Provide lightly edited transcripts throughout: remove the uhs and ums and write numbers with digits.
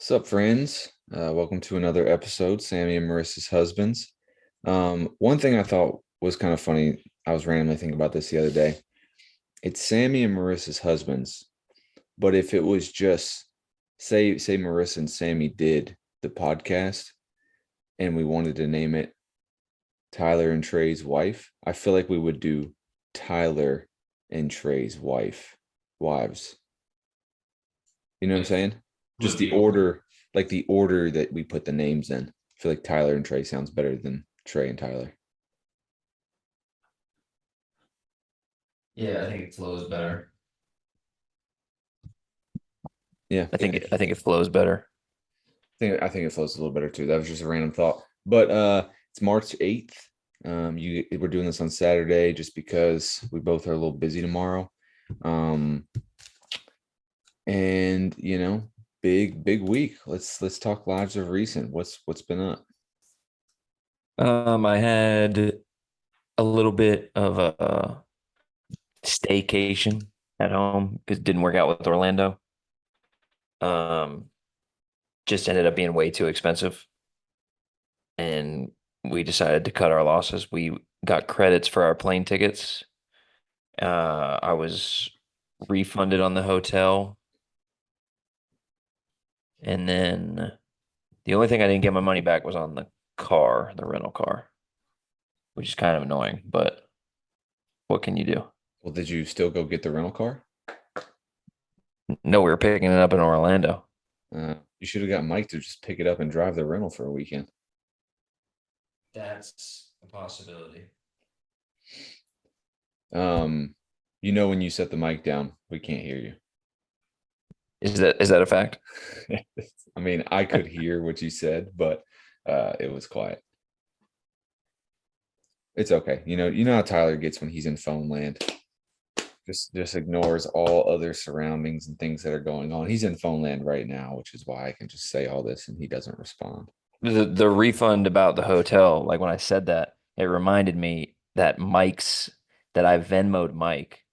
What's up, friends? Welcome to another episode, Sammy and Marissa's Husbands. One thing I thought was kind of funny, I was randomly thinking about this the other day. It's Sammy and Marissa's Husbands, but if it was just say Marissa and Sammy did the podcast and we wanted to name it Tyler and Trey's wife, I feel like we would do Tyler and Trey's wives. You know what I'm With saying? Just with the the order, like the order that we put the names in. I feel like Tyler and Trey sounds better than Trey and Tyler. Yeah, I think it flows better. Yeah, I think it flows better. I think it flows a little better too. That was just a random thought. But it's March 8th. We're doing this on Saturday just because we both are a little busy tomorrow. Um and big week. Let's talk lives of recent. What's been up? I had a little bit of a staycation at home because it didn't work out with Orlando. Um, just ended up being way too expensive, and we decided to cut our losses. We got credits for our plane tickets. I was refunded on the hotel, and then the only thing I didn't get my money back was on the car, the rental car, which is kind of annoying, but what can you do? Well, did you still go get the rental car? No, we were picking it up in Orlando. You should have got Mike to just pick it up and drive the rental for a weekend. That's a possibility. Um, when you set the mic down, we can't hear you. Is that a fact? I mean, I could hear what you said, but it was quiet. It's okay. You know how Tyler gets when he's in phone land. Just ignores all other surroundings and things that are going on. He's in phone land right now, which is why I can just say all this and he doesn't respond. The refund about the hotel, like when I said that, it reminded me that I Venmoed Mike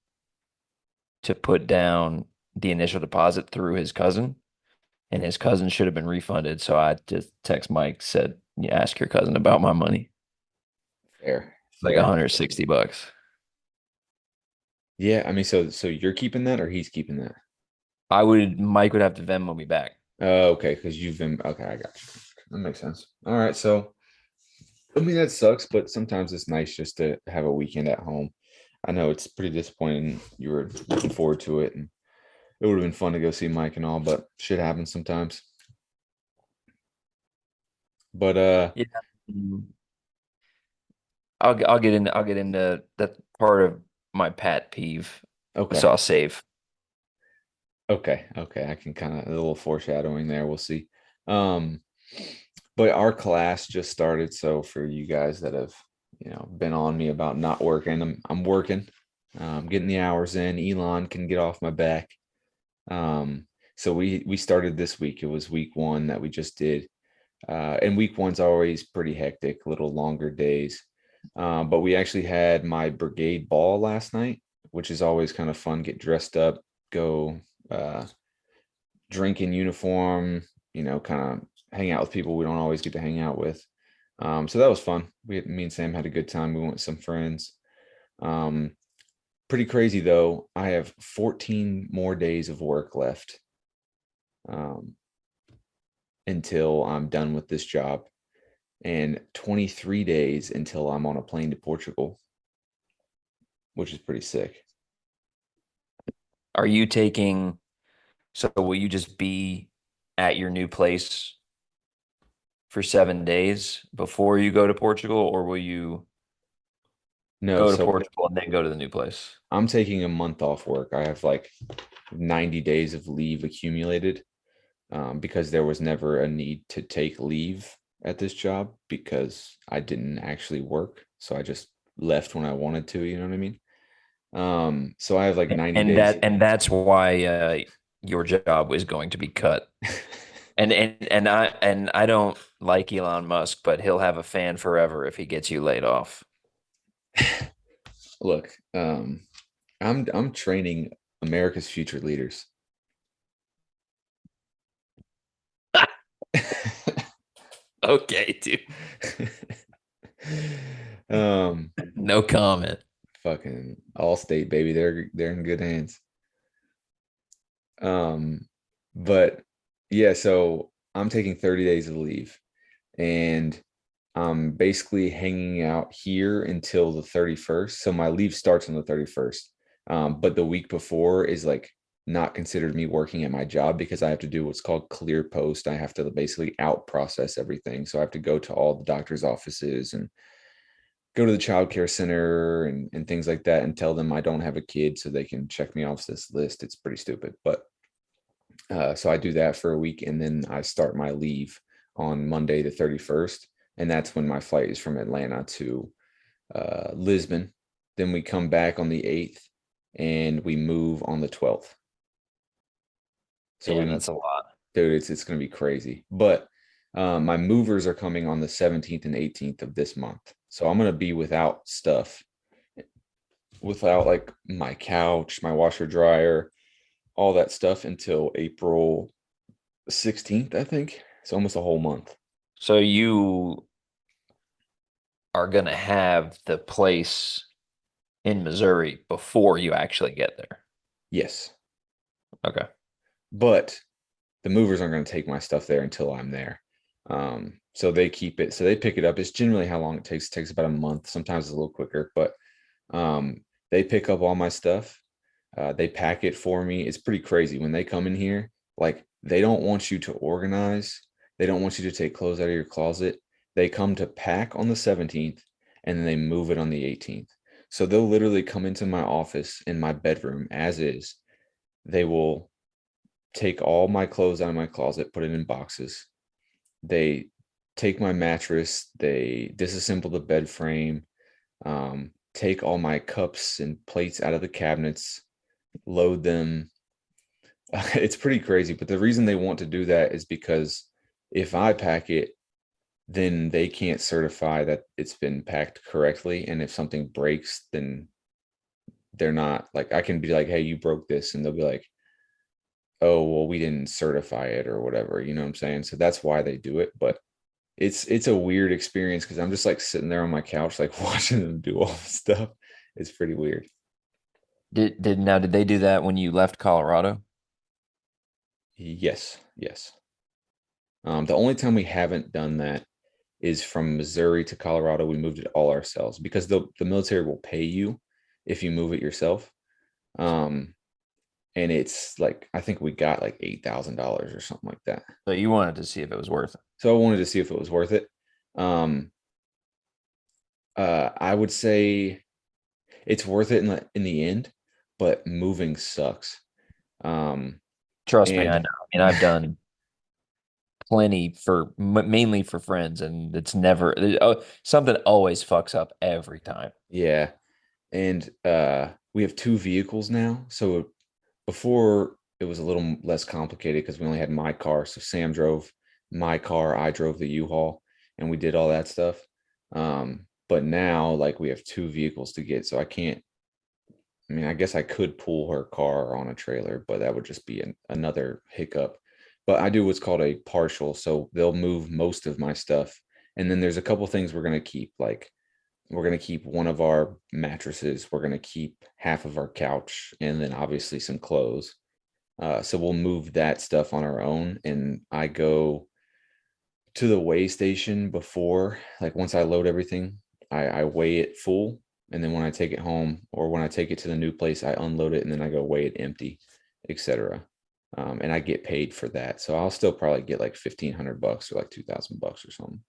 to put down the initial deposit through his cousin, and his cousin should have been refunded. So I just text Mike, said, "Yeah, ask your cousin about my money." Fair, It's like fair. $160. Yeah, I mean, so you're keeping that or he's keeping that? Mike would have to Venmo me back. Oh, okay, because you've been okay. I got you. That makes sense. All right, so I mean that sucks, but sometimes it's nice just to have a weekend at home. I know it's pretty disappointing. You were looking forward to it, and it would have been fun to go see Mike and all, but shit happens sometimes. But Yeah. Mm. I'll get into that part of my pet peeve. So okay, I'll save. okay, I can kind of a little foreshadowing there. We'll see. Um, but our class just started, so for you guys that have been on me about not working, I'm working. Getting the hours in. Elon can get off my back. So we started this week. It was week one that we just did. And week one's always pretty hectic, little longer days. But we actually had my brigade ball last night, which is always kind of fun. Get dressed up, go drink in uniform, kind of hang out with people we don't always get to hang out with. So that was fun. Me and Sam had a good time. We went with some friends. Um, Pretty crazy though. I have 14 more days of work left um, until I'm done with this job, and 23 days until I'm on a plane to Portugal, which is pretty sick. Are you taking, so will you just be at your new place for 7 days before you go to Portugal, or will you No, go to so Portugal and then go to the new place? I'm taking a month off work. I have like 90 days of leave accumulated because there was never a need to take leave at this job because I didn't actually work. So I just left when I wanted to, you know what I mean? So I have like 90 days. And that's why your job is going to be cut. And I don't like Elon Musk, but he'll have a fan forever if he gets you laid off. Look, I'm training America's future leaders. Okay, dude. um, No comment. fucking all state baby. They're in good hands. Um, but yeah, so I'm taking 30 days of leave and I'm basically hanging out here until the 31st. So my leave starts on the 31st. But the week before is like not considered me working at my job because I have to do what's called clear post. I have to basically out process everything. So I have to go to all the doctor's offices and go to the child care center and things like that and tell them I don't have a kid so they can check me off this list. It's pretty stupid. But so I do that for a week and then I start my leave on Monday, the 31st. And that's when my flight is from Atlanta to Lisbon. Then we come back on the 8th and we move on the 12th. So Yeah, we, that's a lot. dude, it's going to be crazy. But my movers are coming on the 17th and 18th of this month. So I'm going to be without stuff, without like my couch, my washer dryer, all that stuff until April 16th, I think. It's almost a whole month. So you are gonna have the place in Missouri before you actually get there. Yes. Okay. But the movers aren't going to take my stuff there until I'm there. So they keep it. So they pick it up. It's generally how long it takes. It takes about a month. Sometimes it's a little quicker, but they pick up all my stuff. They pack it for me. It's pretty crazy when they come in here. Like they don't want you to organize. They don't want you to take clothes out of your closet. They come to pack on the 17th and then they move it on the 18th. So they'll literally come into my office in my bedroom as is. They will take all my clothes out of my closet, put it in boxes. They take my mattress, they disassemble the bed frame, take all my cups and plates out of the cabinets, load them. It's pretty crazy. But the reason they want to do that is because if I pack it, then they can't certify that it's been packed correctly. And if something breaks, then they're not like, I can be like, hey, you broke this. And they'll be like, oh, well, we didn't certify it or whatever. You know what I'm saying? So that's why they do it. But it's a weird experience because I'm just like sitting there on my couch, like watching them do all this stuff. It's pretty weird. Did they do that when you left Colorado? Yes, yes. The only time we haven't done that is from Missouri to Colorado. We moved it all ourselves because the military will pay you if you move it yourself. Um, and it's like I think we got like $8,000 or something like that. So you wanted to see if it was worth it. So I wanted to see if it was worth it. Um, I would say it's worth it in the end, but moving sucks. Um, Trust me, I and know. I mean, I've done plenty for mainly for friends, and it's never something always fucks up every time. yeah, and we have two vehicles now. So before it was a little less complicated because we only had my car. So Sam drove my car, I drove the U-Haul, and we did all that stuff. But now like we have two vehicles to get, so I can't. I mean, I guess I could pull her car on a trailer, but that would just be another hiccup. But I do what's called a partial, so they'll move most of my stuff, and then there's a couple things we're gonna keep, like we're going to keep one of our mattresses. We're going to keep half of our couch and then obviously some clothes. So we'll move that stuff on our own. And I go to the weigh station before, like once I load everything, I weigh it full. And then when I take it home or when I take it to the new place, I unload it and then I go weigh it empty, etc. And I get paid for that. So I'll still probably get like $1,500 or like $2,000 or something.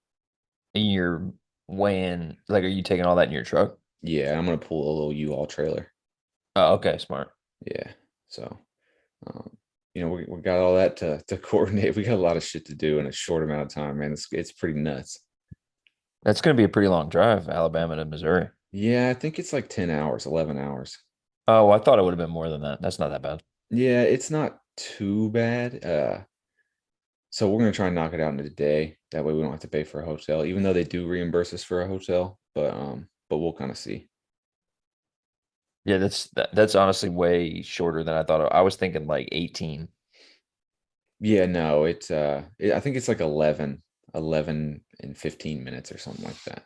And you're weighing like, are you taking all that in your truck? Yeah, I'm gonna pull a little U-Haul trailer. Oh, okay, smart. Yeah. So Um, we got all that to coordinate. We got a lot of shit to do in a short amount of time, man. It's pretty nuts. That's going to be a pretty long drive, Alabama to Missouri. Yeah, I think it's like 10 hours, 11 hours. Oh, I thought it would have been more than that. That's not that bad. Yeah, it's not too bad. So we're gonna try and knock it out in a day. That way we don't have to pay for a hotel, even though they do reimburse us for a hotel. But we'll kind of see. Yeah, that's honestly way shorter than I thought. I was thinking like 18. Yeah, no, I think it's like 11. 11 and 15 minutes or something like that.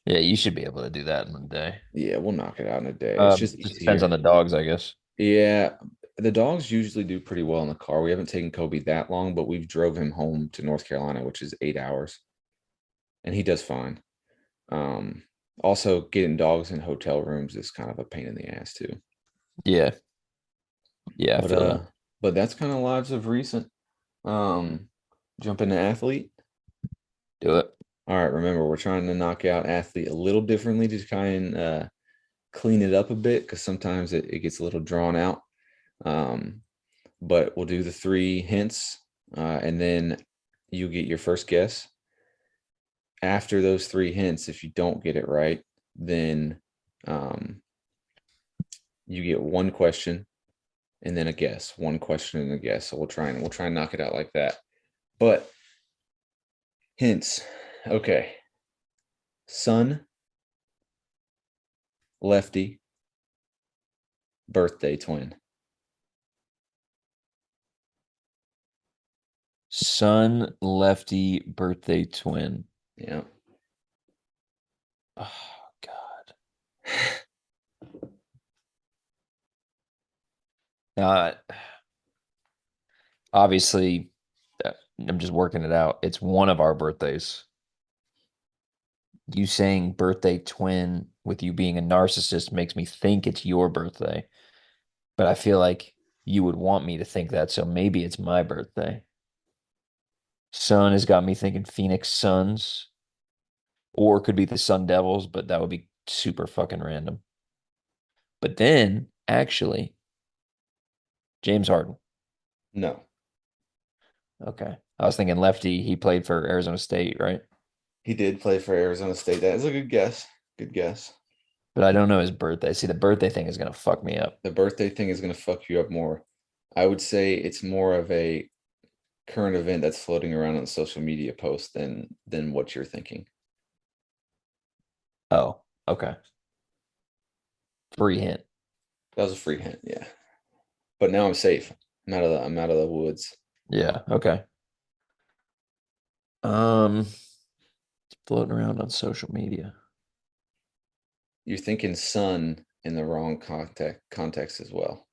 Yeah, you should be able to do that in a day. Yeah, we'll knock it out in a day. It's just Just depends on easier. the dogs, I guess. Yeah, the dogs usually do pretty well in the car. We haven't taken Kobe that long, but we've drove him home to North Carolina, which is 8 hours, and he does fine. Um, Also getting dogs in hotel rooms is kind of a pain in the ass too. Yeah, yeah, I But feel that. but that's kind of lives of recent. Um, Jump into athlete. Do it. All right, remember we're trying to knock out athlete a little differently to try and clean it up a bit because sometimes it gets a little drawn out. Um, but we'll do the three hints, and then you get your first guess. After those three hints, if you don't get it right, then um, you get one question and then a guess. One question and a guess. So we'll try and knock it out like that. But hints. Okay. Son, lefty, birthday twin. Son, lefty, birthday twin. Yeah. Oh God. Uh, Obviously, I'm just working it out. It's one of our birthdays. You saying birthday twin with you being a narcissist makes me think it's your birthday, but I feel like you would want me to think that, so maybe it's my birthday. Sun has got me thinking Phoenix Suns, or it could be the Sun Devils, but that would be super fucking random. But then, actually, James Harden. No. Okay. I was thinking lefty. He played for Arizona State, right? He did play for Arizona State. That is a good guess. Good guess. But I don't know his birthday. See, the birthday thing is gonna fuck me up. The birthday thing is going to fuck you up more. I would say it's more of a current event that's floating around on social media post than what you're thinking. Oh, okay. Free hint. That was a free hint, yeah. But now I'm safe. I'm out of the woods. Yeah, okay. Um, Floating around on social media. You're thinking sun in the wrong context as well.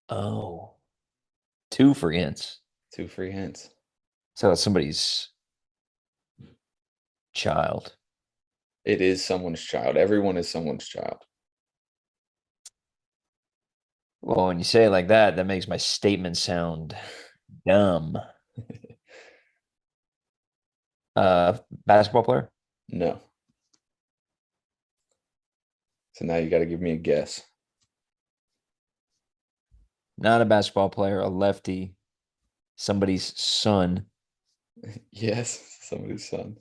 Oh, two free hints. Two free hints. So it's somebody's child. It is someone's child. Everyone is someone's child. Well, when you say it like that makes my statement sound dumb. Basketball player? No. So now you got to give me a guess. Not a basketball player, a lefty, somebody's son. Yes, somebody's son.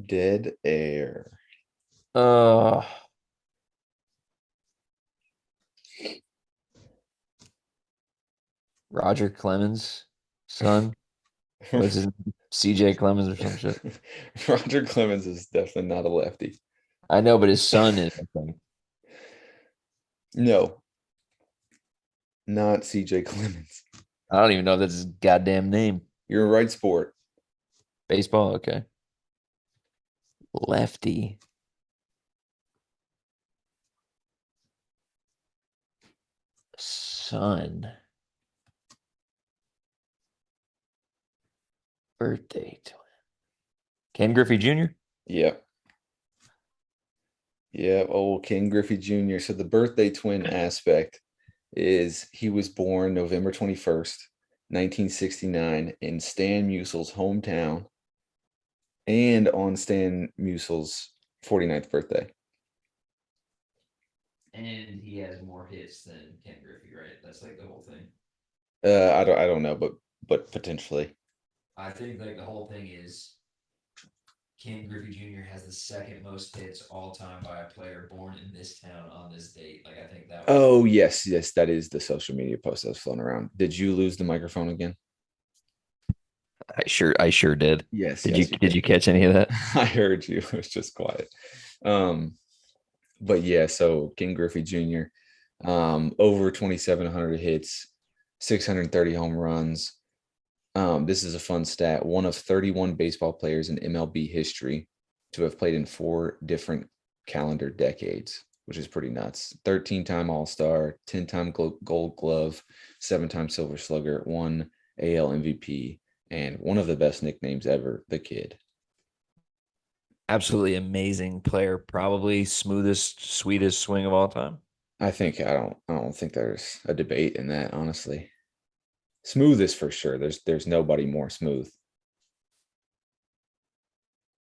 Dead air. Uh, Roger Clemens' son. What's his name? CJ Clemens or some shit. Roger Clemens is definitely not a lefty. I know, but his son is, I think. No, not CJ Clemens. I don't even know if that's his goddamn name. You're a right sport. Baseball, okay. Lefty. Son. Birthday twin. Ken Griffey Jr.? Yep. Yep. Oh, King Griffey Jr. So the birthday twin aspect is he was born November 21st, 1969 in Stan Mussel's hometown and on Stan Mussel's 49th birthday. And he has more hits than Ken Griffey, right? That's like the whole thing. I don't know, but potentially. I think like the whole thing is Ken Griffey Jr. has the second most hits all time by a player born in this town on this date. Like I think that was Oh, yes, yes, that is the social media post that's flown around. Did you lose the microphone again? I sure did. Yes, Did you yes, you did did. you catch any of that? I heard you. It was just quiet. Um, but yeah, so King Griffey Jr. Over 2,700 hits, 630 home runs. This is a fun stat. One of 31 baseball players in MLB history to have played in four different calendar decades, which is pretty nuts. 13-time All-Star, 10-time Gold Glove, 7-time Silver Slugger, one AL MVP, and one of the best nicknames ever, the Kid. Absolutely amazing player. Probably smoothest, sweetest swing of all time. I don't think there's a debate in that, honestly. Smoothest for sure. There's nobody more smooth.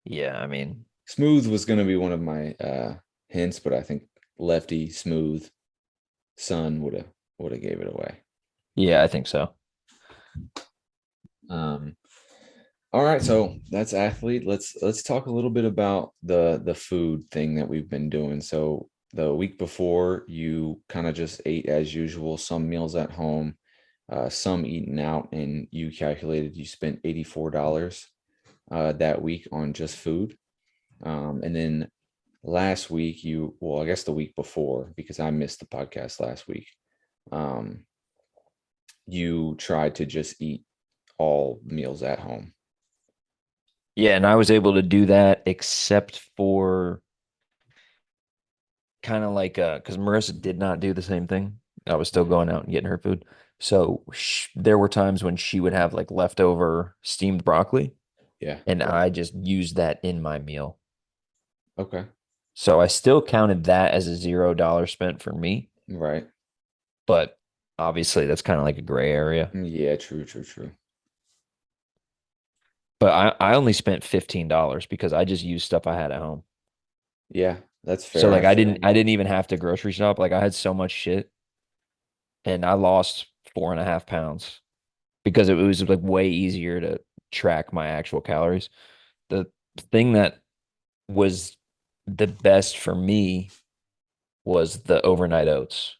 Yeah, I mean, Smooth was going to be one of my hints, but I think lefty smooth sun would have gave it away. yeah, I think so. Um, all right, so that's athlete. Let's talk a little bit about the food thing that we've been doing. So the week before, you kind of just ate as usual, some meals at home, some eating out, and you calculated you spent $84 that week on just food. And then last week, well, I guess the week before, because I missed the podcast last week, um, you tried to just eat all meals at home. Yeah, and I was able to do that except for kind of like because Marissa did not do the same thing. I was still Mhm. going out and getting her food. So there were times when she would have like leftover steamed broccoli, Yeah. and I just used that in my meal. Okay. So I still counted that as a $0 spent for me, Right. but obviously that's kind of like a gray area. Yeah. True. True. True. But I only spent $15 because I just used stuff I had at home. Yeah. That's So fair. like I didn't even have to grocery shop. Like I had so much shit and I lost 4.5 pounds because it was like way easier to track my actual calories. The thing that was the best for me was the overnight oats.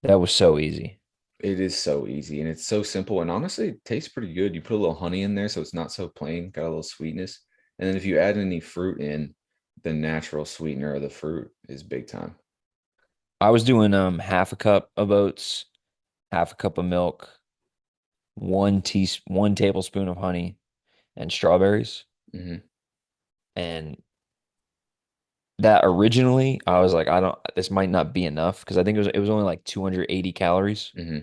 That was so easy. It is so easy and it's so simple. And honestly, it tastes pretty good. You put a little honey in there so it's not so plain, got a little sweetness. And then if you add any fruit in, the natural sweetener of the fruit is big time. I was doing half a cup of oats, half a cup of milk, 1 tablespoon of honey, and strawberries. Hmm. And that originally I was like, I don't this might not be enough because I think it was only like 280 calories. Hmm.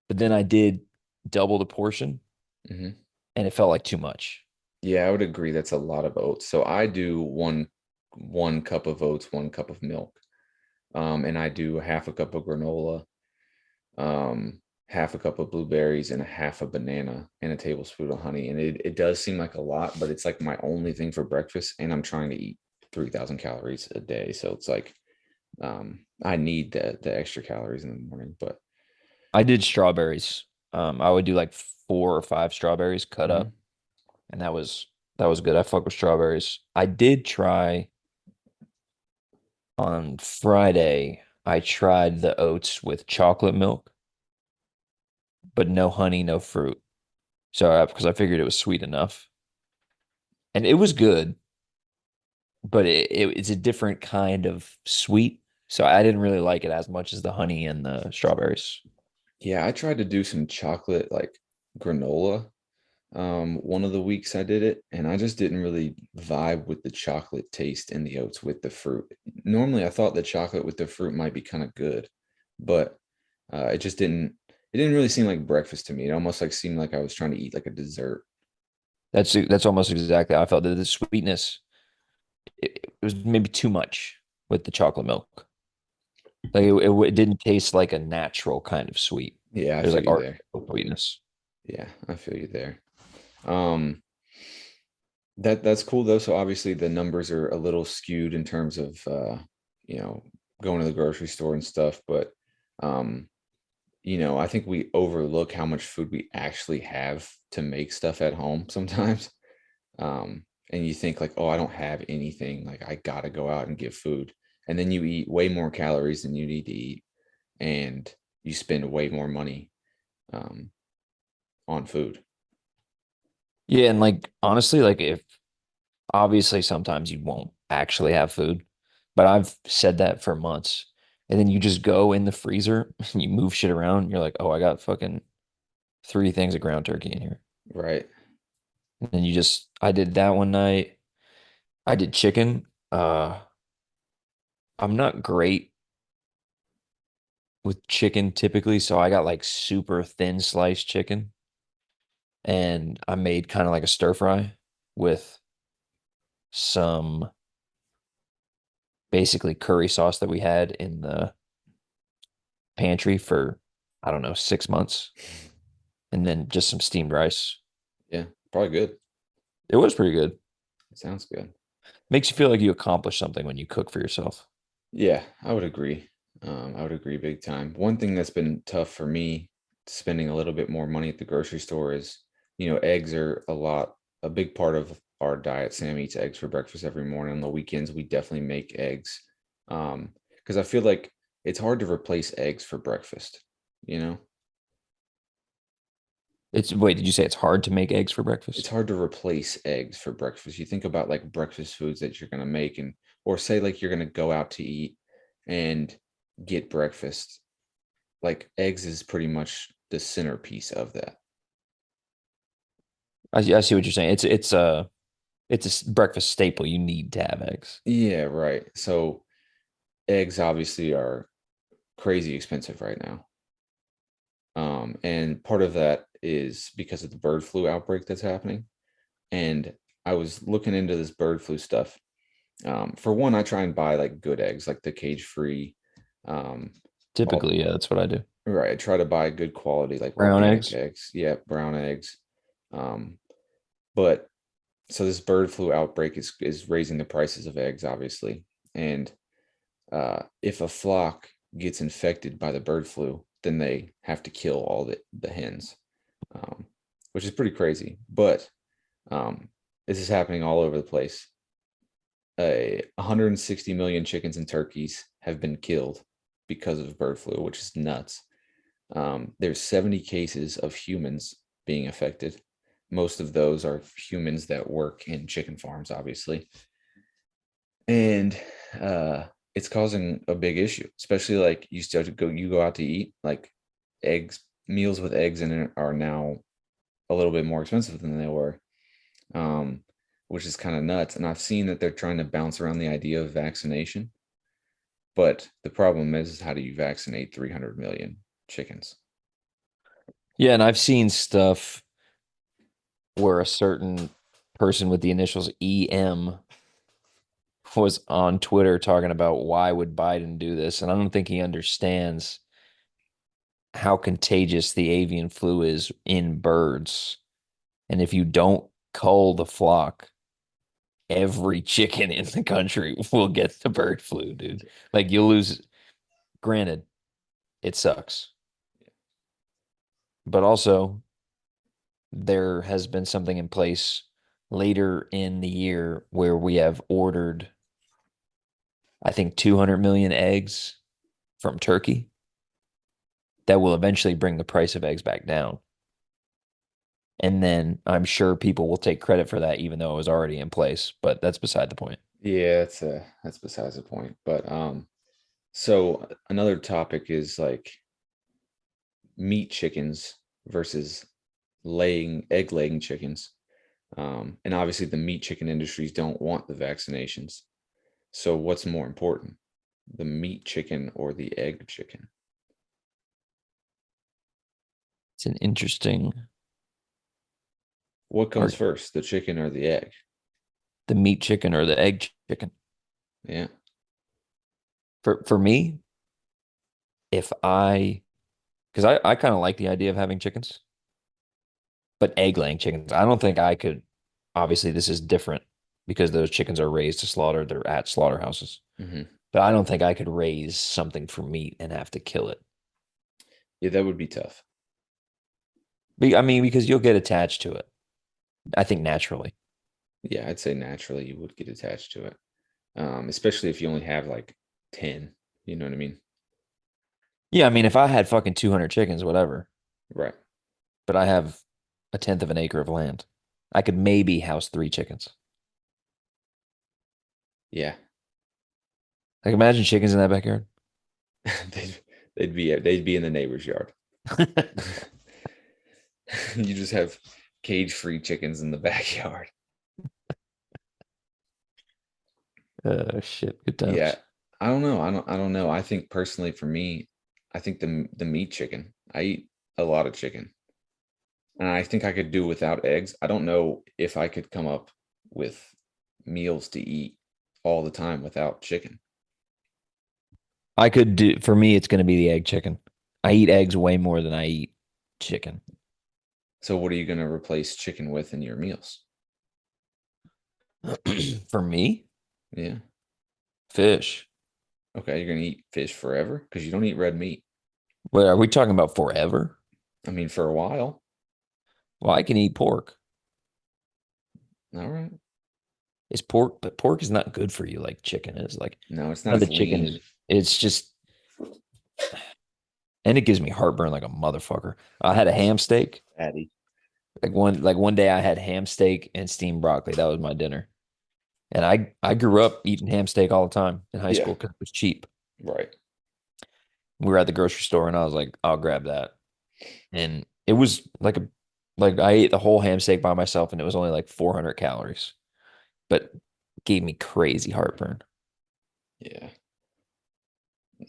But then I did double the portion Hmm. and it felt like too much. Yeah, I would agree. That's a lot of oats. So I do one cup of oats, 1 cup of milk. And I do half a cup of granola, half a cup of blueberries, and a half a banana, and a tablespoon of honey. And it does seem like a lot, but it's like my only thing for breakfast, and I'm trying to eat 3,000 calories a day. So it's like I need the extra calories in the morning. But I did strawberries. I would do like 4 or 5 strawberries cut mhm, up, and that was good. I fuck with strawberries. I did try on Friday. I tried the oats with chocolate milk, but no honey, no fruit. So because I figured it was sweet enough, and it was good, but it's a different kind of sweet. So I didn't really like it as much as the honey and the strawberries. yeah, I tried to do some chocolate like granola one of the weeks I did it, and I just didn't really vibe with the chocolate taste in the oats with the fruit. Normally I thought the chocolate with the fruit might be kind of good, but it didn't really seem like breakfast to me. It almost like seemed like I was trying to eat like a dessert. That's almost exactly how I felt. The sweetness, it was maybe too much with the chocolate milk. Like it didn't taste like a natural kind of sweet. Yeah, I There's feel like you there. artificial sweetness. Yeah, I feel you there. um that's cool though. So obviously the numbers are a little skewed in terms of you know going to the grocery store and stuff, but um I think we overlook how much food we actually have to make stuff at home sometimes. And you think like, oh, I don't have anything. Like I gotta go out and get food. And then you eat way more calories than you need to eat, and you spend way more money um, on food. Yeah, and like honestly, like if obviously sometimes you won't actually have food, but I've said that for months. And then you just go in the freezer and you move shit around, and you're like, oh, I got fucking three things of ground turkey in here. Right. And then I did that one night. I did chicken. I'm not great with chicken typically, so I got like super thin sliced chicken and I made kind of like a stir fry with some basically curry sauce that we had in the pantry for I don't know, 6 months, and then just some steamed rice. Yeah, probably good. It was pretty good. It sounds good. Makes you feel like you accomplished something when you cook for yourself. Yeah, I would agree. I would agree big time. One thing that's been tough for me, spending a little bit more money at the grocery store is, eggs are a big part of our diet. Sam eats eggs for breakfast every morning. On the weekends, we definitely make eggs. Because I feel like it's hard to replace eggs for breakfast, you know? It's wait, did you say it's hard to make eggs for It's breakfast? hard to replace eggs for breakfast. You think about like breakfast foods that you're gonna make or say like you're gonna go out to eat and get breakfast. Like eggs is pretty much the centerpiece of that. I see what you're saying. It's a breakfast staple. You need to have eggs. Yeah, right. So eggs obviously are crazy expensive right now. And part of that is because of the bird flu outbreak that's happening. And I was looking into this bird flu stuff. For one, I try and buy like good eggs, like the cage free, um, all Typically, yeah, that's what I do. right. I try to buy good quality, like Brown organic eggs. eggs. Yeah, brown eggs. Um, but so this bird flu outbreak is raising the prices of eggs, obviously. And if a flock gets infected by the bird flu, then they have to kill all the hens, um, which is pretty crazy. But um, this is happening all over the place. 160 million chickens and turkeys have been killed because of bird flu, which is nuts. There's 70 cases of humans being affected. Most of those are humans that work in chicken farms, obviously. And it's causing a big issue, especially like you go out to eat, like meals with eggs in it are now a little bit more expensive than they were, um, which is kind of nuts. And I've seen that they're trying to bounce around the idea of vaccination, but the problem is how do you vaccinate 300 million chickens? Yeah, and I've seen stuff where a certain person with the initials EM was on Twitter talking about why would Biden do this, and I don't think he understands how contagious the avian flu is in birds. And if you don't cull the flock, every chicken in the country will get the bird flu, dude. Like you'll lose, granted, it sucks. But also, there has been something in place later in the year where we have ordered, I think, 200 million eggs from Turkey that will eventually bring the price of eggs back down. And then I'm sure people will take credit for that, even though it was already in place. But that's beside the point. Yeah, that's besides the point. But so another topic is like meat chickens versus egg laying chickens. And obviously the meat chicken industries don't want the vaccinations. So what's more important, the meat chicken or the egg chicken? It's an interesting What comes art. first, the chicken or the egg? The meat chicken or the egg chicken. Yeah. For me, if I because I kind of like the idea of having chickens, but egg laying chickens, I don't think I could. Obviously, this is different because those chickens are raised to slaughter. They're at slaughterhouses. Hmm. But I don't think I could raise something for meat and have to kill it. Yeah, that would be tough. I mean, because you'll get attached to it, I think naturally. Yeah, I'd say naturally you would get attached to it. Especially if you only have like 10, you know what I mean? Yeah, I mean, if I had fucking 200 chickens, whatever, Right. but I have a tenth of an acre of land, I could maybe house 3 chickens. Yeah. Like imagine chickens in that backyard. they'd, they'd be in the neighbor's yard. You just have cage-free chickens in the backyard. Shit, good Yeah. times. I don't know. I think personally for me, I think the meat chicken. I eat a lot of chicken. And I think I could do without eggs. I don't know if I could come up with meals to eat all the time without chicken. I could do for me, it's gonna be the egg chicken. I eat eggs way more than I eat chicken. So what are you going to replace chicken with in your meals? For me, Yeah. fish. Okay, you're going to eat fish forever because you don't eat red meat. Wait, are we talking about forever? I mean, for a while. Well, I can eat pork. All right. It's pork, but pork is not good for you like chicken is. Like No, it's not none of as the chicken lean. is. It's just, and it gives me heartburn like a motherfucker. I had a ham steak. Fatty. Like one day I had ham steak and steamed broccoli. That was my dinner. And I grew up eating ham steak all the time in high Yeah. school because it was cheap. Right. We were at the grocery store and I was like, I'll grab that. And it was like I ate the whole ham steak by myself and it was only like 400 calories, but gave me crazy heartburn. Yeah.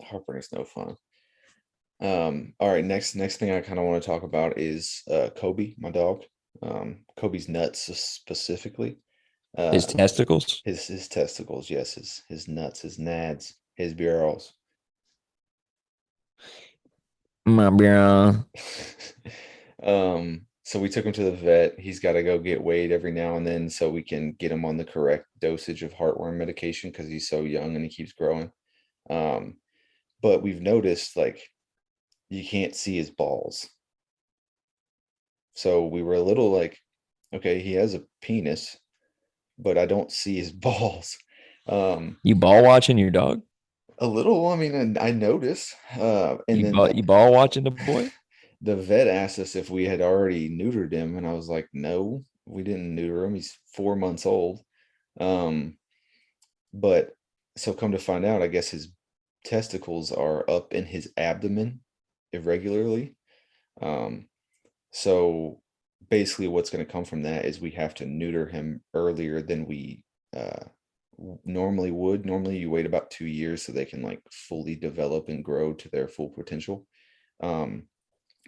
Heartburn is no fun. All right, next thing I kind of want to talk about is Kobe, my dog. Kobe's nuts specifically. His Uh testicles, his testicles, yes, his nuts, his nads, his barrels. my bro. So we took him to the vet. He's got to go get weighed every now and then so we can get him on the correct dosage of heartworm medication because he's so young and he keeps growing. Um, but we've noticed like you can't see his balls. So we were a little like, okay, he has a penis, but I don't see his balls. Um, You ball watching your dog? a little, I mean, I noticed. And You then ball you ball watching the boy? the vet asked us if we had already neutered him, and I was like, no, we didn't neuter him. He's 4 months old. Um, but so come to find out, I guess his testicles are up in his abdomen irregularly. Um, so basically, what's going to come from that is we have to neuter him earlier than we normally would. Normally, you wait about 2 years so they can like fully develop and grow to their full potential. Um,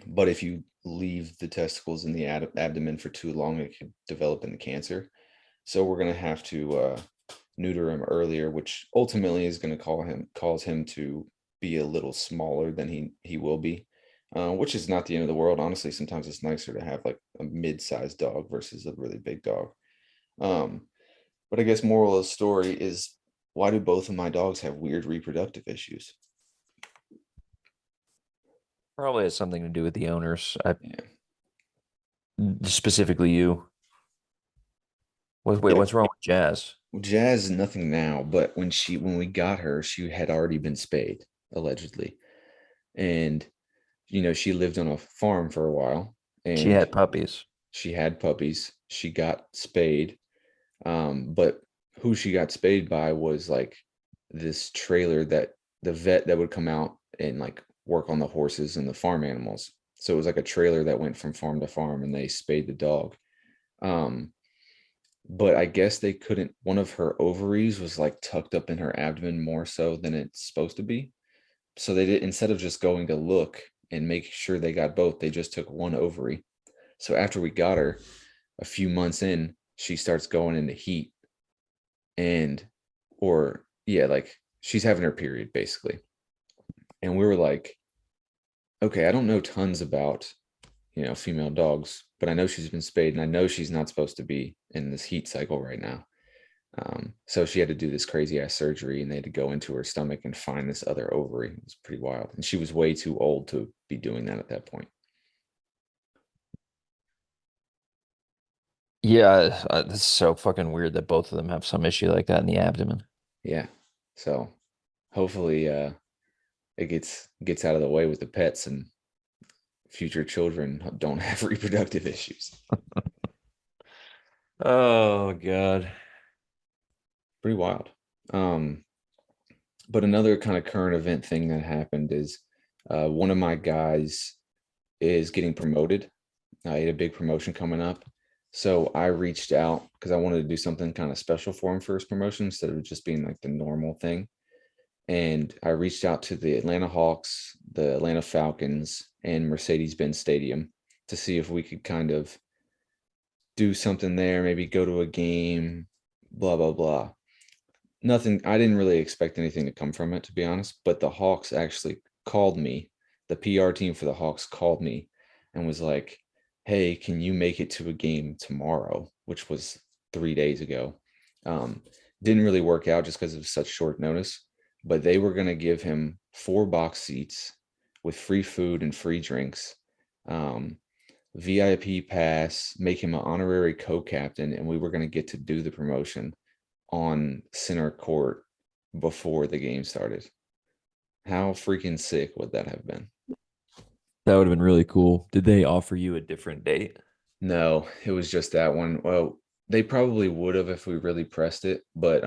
but if you leave the testicles in the abdomen for too long, it could develop into cancer. So we're going to have to neuter him earlier, which ultimately is going to cause him to be a little smaller than he will be, which is not the end of the world. Honestly, sometimes it's nicer to have like a mid-sized dog versus a really big dog. Um, but I guess moral of the story is why do both of my dogs have weird reproductive issues? Probably has something to do with the owners. Yeah. Specifically you. Wait, Yeah. what's wrong with Jazz? Well, Jazz is nothing now, but when we got her, she had already been spayed, allegedly. And she lived on a farm for a while She and had puppies. she had puppies. She got spayed. But who she got spayed by was like this trailer that the vet that would come out and like work on the horses and the farm animals. So it was like a trailer that went from farm to farm and they spayed the dog. Um, but I guess they couldn't, one of her ovaries was like tucked up in her abdomen more so than it's supposed to be. So they did, instead of just going to look and make sure they got both, they just took one ovary. So after we got her, a few months in, she starts going into heat and, or yeah, like she's having her period basically. And we were like, okay, I don't know tons about, female dogs, but I know she's been spayed and I know she's not supposed to be in this heat cycle right now. So she had to do this crazy ass surgery and they had to go into her stomach and find this other ovary. It was pretty wild. And she was way too old to be doing that at that point. Yeah, it's so fucking weird that both of them have some issue like that in the abdomen. Yeah. So hopefully it gets out of the way with the pets and future children don't have reproductive issues. Oh God. Pretty wild. Um, but another kind of current event thing that happened is one of my guys is getting promoted. I had a big promotion coming up. So I reached out because I wanted to do something kind of special for him for his promotion instead of just being like the normal thing. And I reached out to the Atlanta Hawks, the Atlanta Falcons, and Mercedes-Benz Stadium to see if we could kind of do something there, maybe go to a game, blah, blah, blah. Nothing, I didn't really expect anything to come from it, to be honest. But the Hawks actually called me. The PR team for the Hawks called me and was like, hey, can you make it to a game tomorrow? Which was 3 days ago. Um, didn't really work out just because of such short notice, but they were going to give him 4 box seats with free food and free drinks, um, VIP pass, make him an honorary co-captain, and we were going to get to do the promotion on center court before the game started. How freaking sick would that have been? That would have been really cool. Did they offer you a different date? No, it was just that one. Well, they probably would have if we really pressed it, but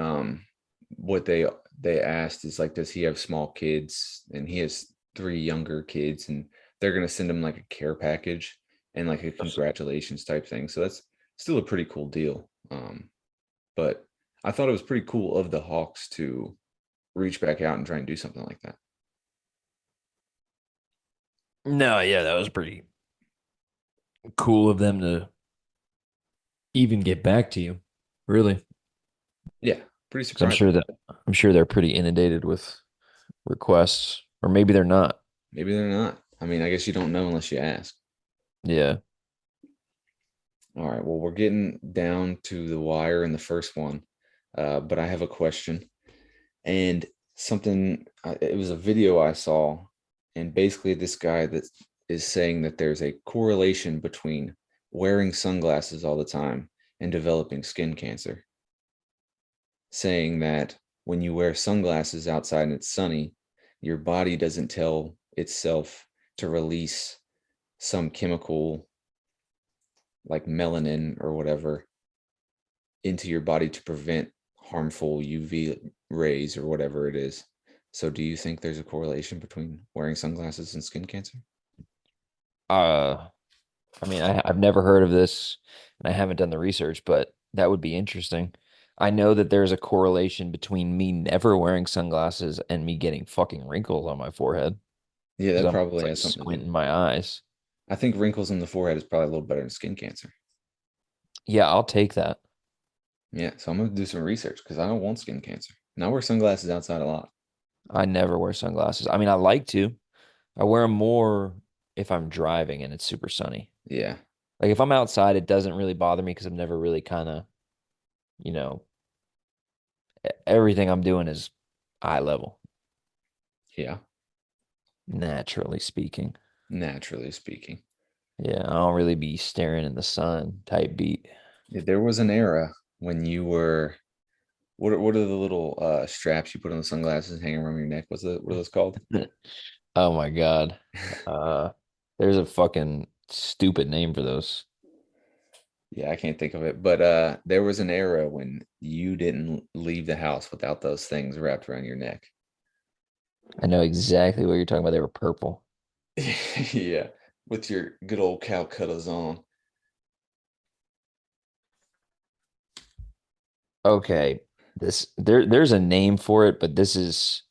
what they asked is like, does he have small kids? And he has 3 younger kids, and they're gonna send him like a care package and like a congratulations type thing. So that's still a pretty cool deal. But I thought it was pretty cool of the Hawks to reach back out and try and do something like that. No, yeah, that was pretty cool of them to even get back to you. Really. Yeah, pretty 'Cause surprising. I'm sure they're pretty inundated with requests. Or maybe they're not. Maybe they're not. I mean, I guess you don't know unless you ask. Yeah. All right. Well, we're getting down to the wire in the first one, but I have a question and something. It was a video I saw, and basically, this guy that is saying that there's a correlation between wearing sunglasses all the time and developing skin cancer, saying that when you wear sunglasses outside and it's sunny, your body doesn't tell itself to release some chemical like melanin or whatever into your body to prevent harmful UV rays or whatever it is. So, do you think there's a correlation between wearing sunglasses and skin cancer? Uh, I mean, I've never heard of this and I haven't done the research, but that would be interesting. I know that there's a correlation between me never wearing sunglasses and me getting fucking wrinkles on my forehead Yeah, because that I'm probably like has something to do. squinting my eyes. I think wrinkles in the forehead is probably a little better than skin cancer. Yeah, I'll take that. Yeah, so I'm gonna do some research because I don't want skin cancer. And I wear sunglasses outside a lot. I never wear sunglasses. I mean, I like to. I wear them more if I'm driving and it's super sunny. Yeah, Like if I'm outside, it doesn't really bother me because I'm never really kind of, you know, everything I'm doing is eye level, yeah, naturally speaking. naturally speaking. Yeah, I don't really be staring in the sun type beat. Yeah, there was an era when you were what are the little straps you put on the sunglasses hanging around your neck? What are those called? Oh my God. Uh, there's a fucking stupid name for those. Yeah, I can't think of it, but there was an era when you didn't leave the house without those things wrapped around your neck. I know exactly what you're talking about. They were purple. Yeah, with your good old Calcuttas on. Okay. There's a name for it, but this is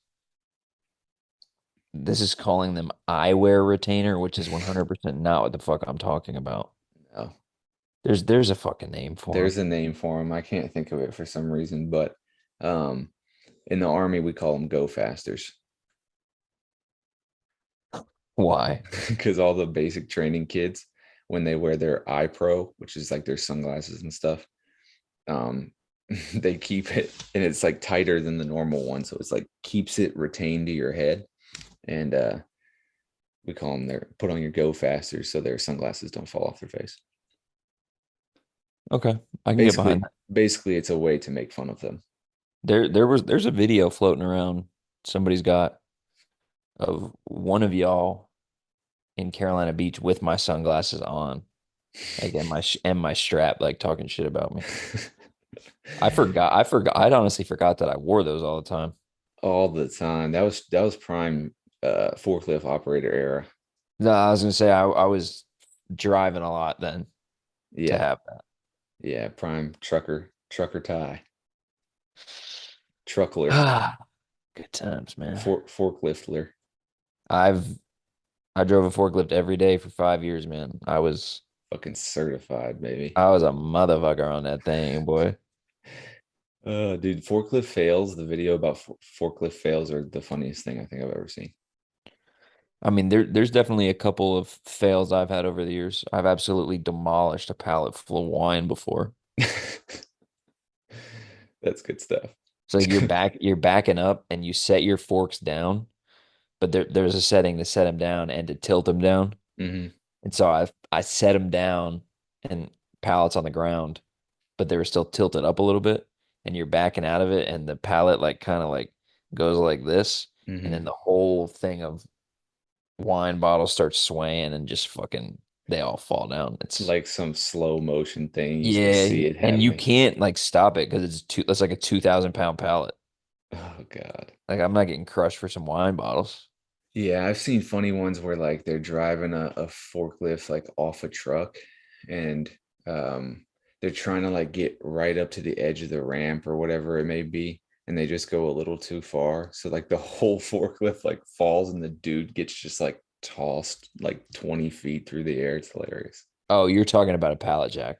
calling them eyewear retainer, which is 100% not what the fuck I'm talking about. No, There's a fucking name for them. there's a name for them. I can't think of it for some reason, but um, in the army we call them go fasters Why? because all the basic training kids when they wear their eye pro, which is like their sunglasses and stuff, um, they keep it and it's like tighter than the normal one, so it's like keeps it retained to your head, and we call them their put on your go fasters so their sunglasses don't fall off their face. Okay, I can get behind Basically, that. basically, it's a way to make fun of them. There's a video floating around somebody's got of one of y'all in Carolina Beach with my sunglasses on. Like, and my strap, like talking shit about me. I forgot. I'd honestly forgot that I wore those all the time. All the time. That was prime forklift operator era. No, I was gonna say I was driving a lot then to Yeah, have yeah, prime trucker tie, truckler, that. Good times, man. forkliftler. I've I drove a forklift every day for 5 years, man. Fucking certified, baby. I was a motherfucker on that thing, boy. Dude, forklift fails. The video about forklift fails are the funniest thing I think I've ever seen. I mean, there's definitely a couple of fails I've had over the years. I've absolutely demolished a pallet full of wine before. That's good stuff. It's like you're backing up and you set your forks down, but there's a setting to set them down and to tilt them down. Hmm. And so I set them down and pallets on the ground, but they were still tilted up a little bit, and you're backing out of it, and the pallet like kind of like goes like this, and then Hmm. the whole thing of wine bottles starts swaying and just fucking they all fall down. It's Like some slow motion thing. You just yeah, see it and you happening. can't like stop it because that's like a 2,000 pound pallet. Oh God. Like I'm not getting crushed for some wine bottles. Yeah, I've seen funny ones where like they're driving a forklift like off a truck and um they're trying to like get right up to the edge of the ramp or whatever it may be, and they just go a little too far. So like the whole forklift like falls and the dude gets just like tossed like 20 feet through the air. It's hilarious. Oh, you're talking about a pallet jack.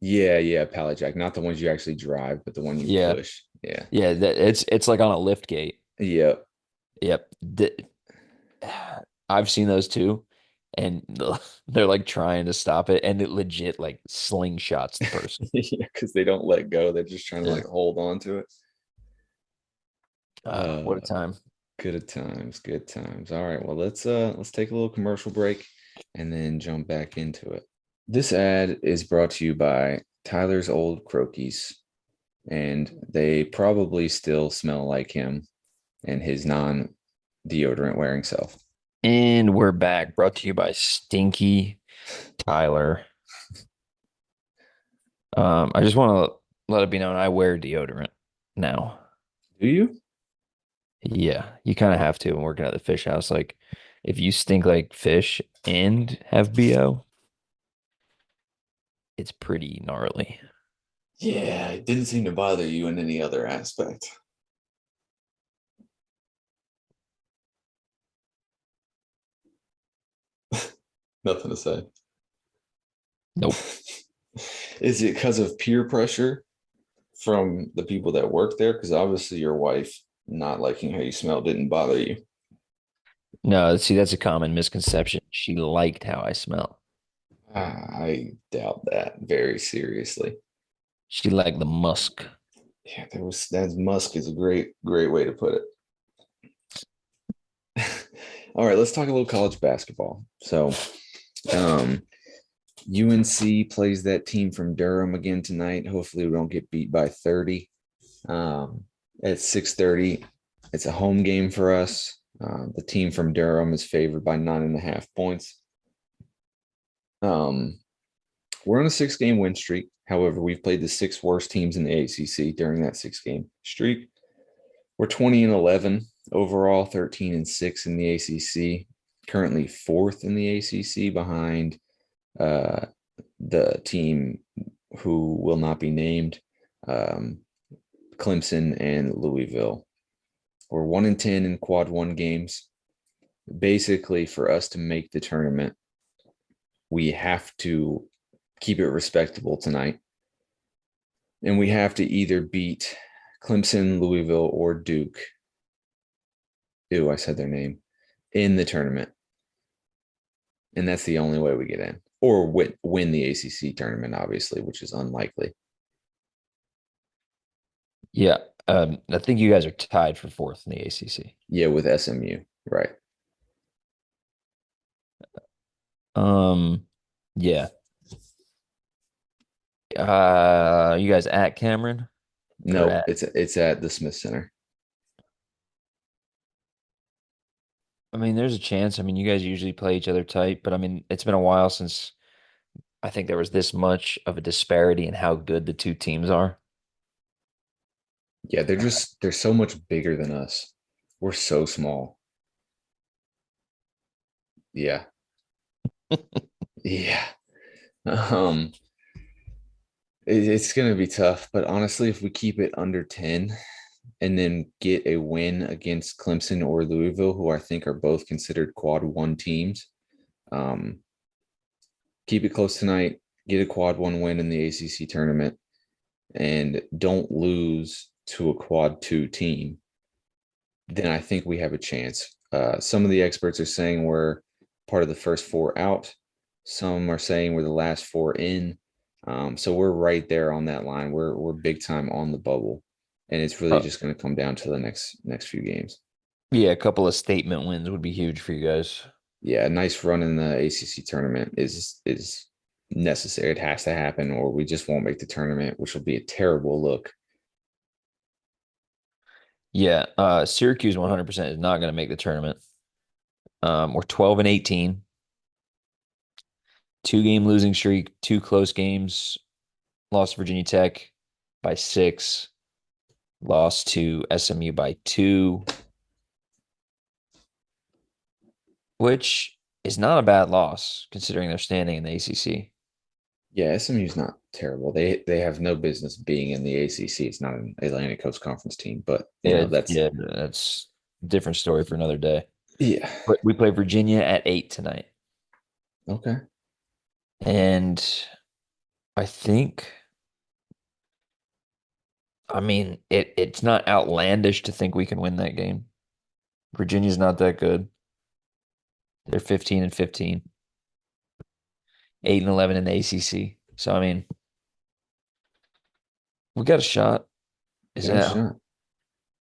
Yeah, yeah, pallet jack, not the ones you actually drive, but the one you Yeah. push. Yeah. Yeah, it's like on a lift gate. Yep. Yep. I've seen those too, and they're like trying to stop it, and it legit like slingshots the person. Yeah, because they don't let go. They're just trying to Yeah. like hold on to it. What a Uh time. Good times, good times. All right, well let's take a little commercial break and then jump back into it. This ad is brought to you by Tyler's Old Crokies, and they probably still smell like him and his non-deodorant wearing self. And we're back, brought to you by Stinky Tyler. I just want to let it be known I wear deodorant now. Do you? Yeah, you kind of have to when working at the fish house. Like, if you stink like fish and have BO, it's pretty gnarly. Yeah, it didn't seem to bother you in any other aspect. Nothing to say. Nope. Is it because of peer pressure from the people that work there? Because obviously your wife not liking how you smell didn't bother you. No, see, that's a common misconception. She liked how I smell. I doubt that very seriously. She liked the musk. Yeah, there was that musk is a great way to put it. All right, let's talk a little college basketball. So, um, UNC plays that team from Durham again tonight. Hopefully, we don't get beat by 30. At 6:30, it's a home game for us. The team from Durham is favored by 9.5 points. Um, we're on a 6 game win streak. However, we've played the six worst teams in the ACC during that 6 game streak. We're 20-11 overall, 13-6 in the ACC. Currently fourth in the ACC behind uh, the team who will not be named, um, Clemson and Louisville. We're 1-10 in quad one games. Basically, for us to make the tournament, we have to keep it respectable tonight. And we have to either beat Clemson, Louisville, or Duke. Ew, I said their name in the tournament. And that's the only way we get in. Or win the ACC tournament, obviously, which is unlikely. Yeah. I think you guys are tied for fourth in the ACC. Yeah, with SMU, right? Um, yeah. You guys at Cameron or Nope, at? it's at the Smith Center. I mean, there's a chance. I mean, you guys usually play each other tight, but I mean, it's been a while since I think there was this much of a disparity in how good the two teams are. Yeah, they're so much bigger than us. We're so small. Yeah. Yeah. Um, it's gonna be tough, but honestly, if we keep it under 10 and then get a win against Clemson or Louisville, who I think are both considered quad one teams, um, keep it close tonight, get a quad one win in the ACC tournament, and don't lose to a quad two team, then I think we have a chance. Some of the experts are saying we're part of the first four out. Some are saying we're the last four in. So we're right there on that line. We're big time on the bubble, and it's really Uh, just going to come down to the next few games. yeah, a couple of statement wins would be huge for you guys. Yeah, a nice run in the ACC tournament is necessary. It has to happen, or we just won't make the tournament, which will be a terrible look. Yeah, Syracuse 100% is not going to make the tournament. We're 12 and 18, 2 game losing streak, 2 close games. Lost to Virginia Tech by 6, lost to SMU by 2, which is not a bad loss considering they're standing in the ACC. Yeah, SMU's not terrible. They have no business being in the ACC. It's not an Atlantic Coast Conference team, but that's Yeah, that's a different story for another day. yeah. But we play Virginia at 8 tonight. Okay. And I think, I mean, it's not outlandish to think we can win that game. Virginia's not that good. They're 15 and 15, 8 and 11 in the ACC. So, I mean, we got a shot. We Is got a that shot.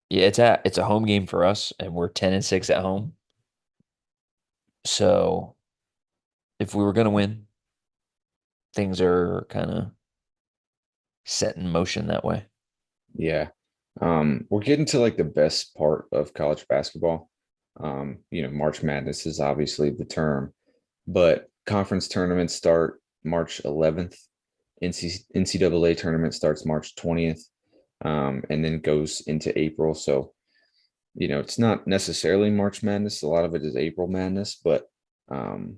Yeah, it's a home game for us, and we're 10 and 6 at home. So if we were gonna win, things are kind of set in motion that way. Yeah. We're getting to like the best part of college basketball. March Madness is obviously the term, but conference tournaments start March 11th. NCAA tournament starts March 20th, and then goes into April. So, it's not necessarily March Madness. A lot of it is April Madness, but um,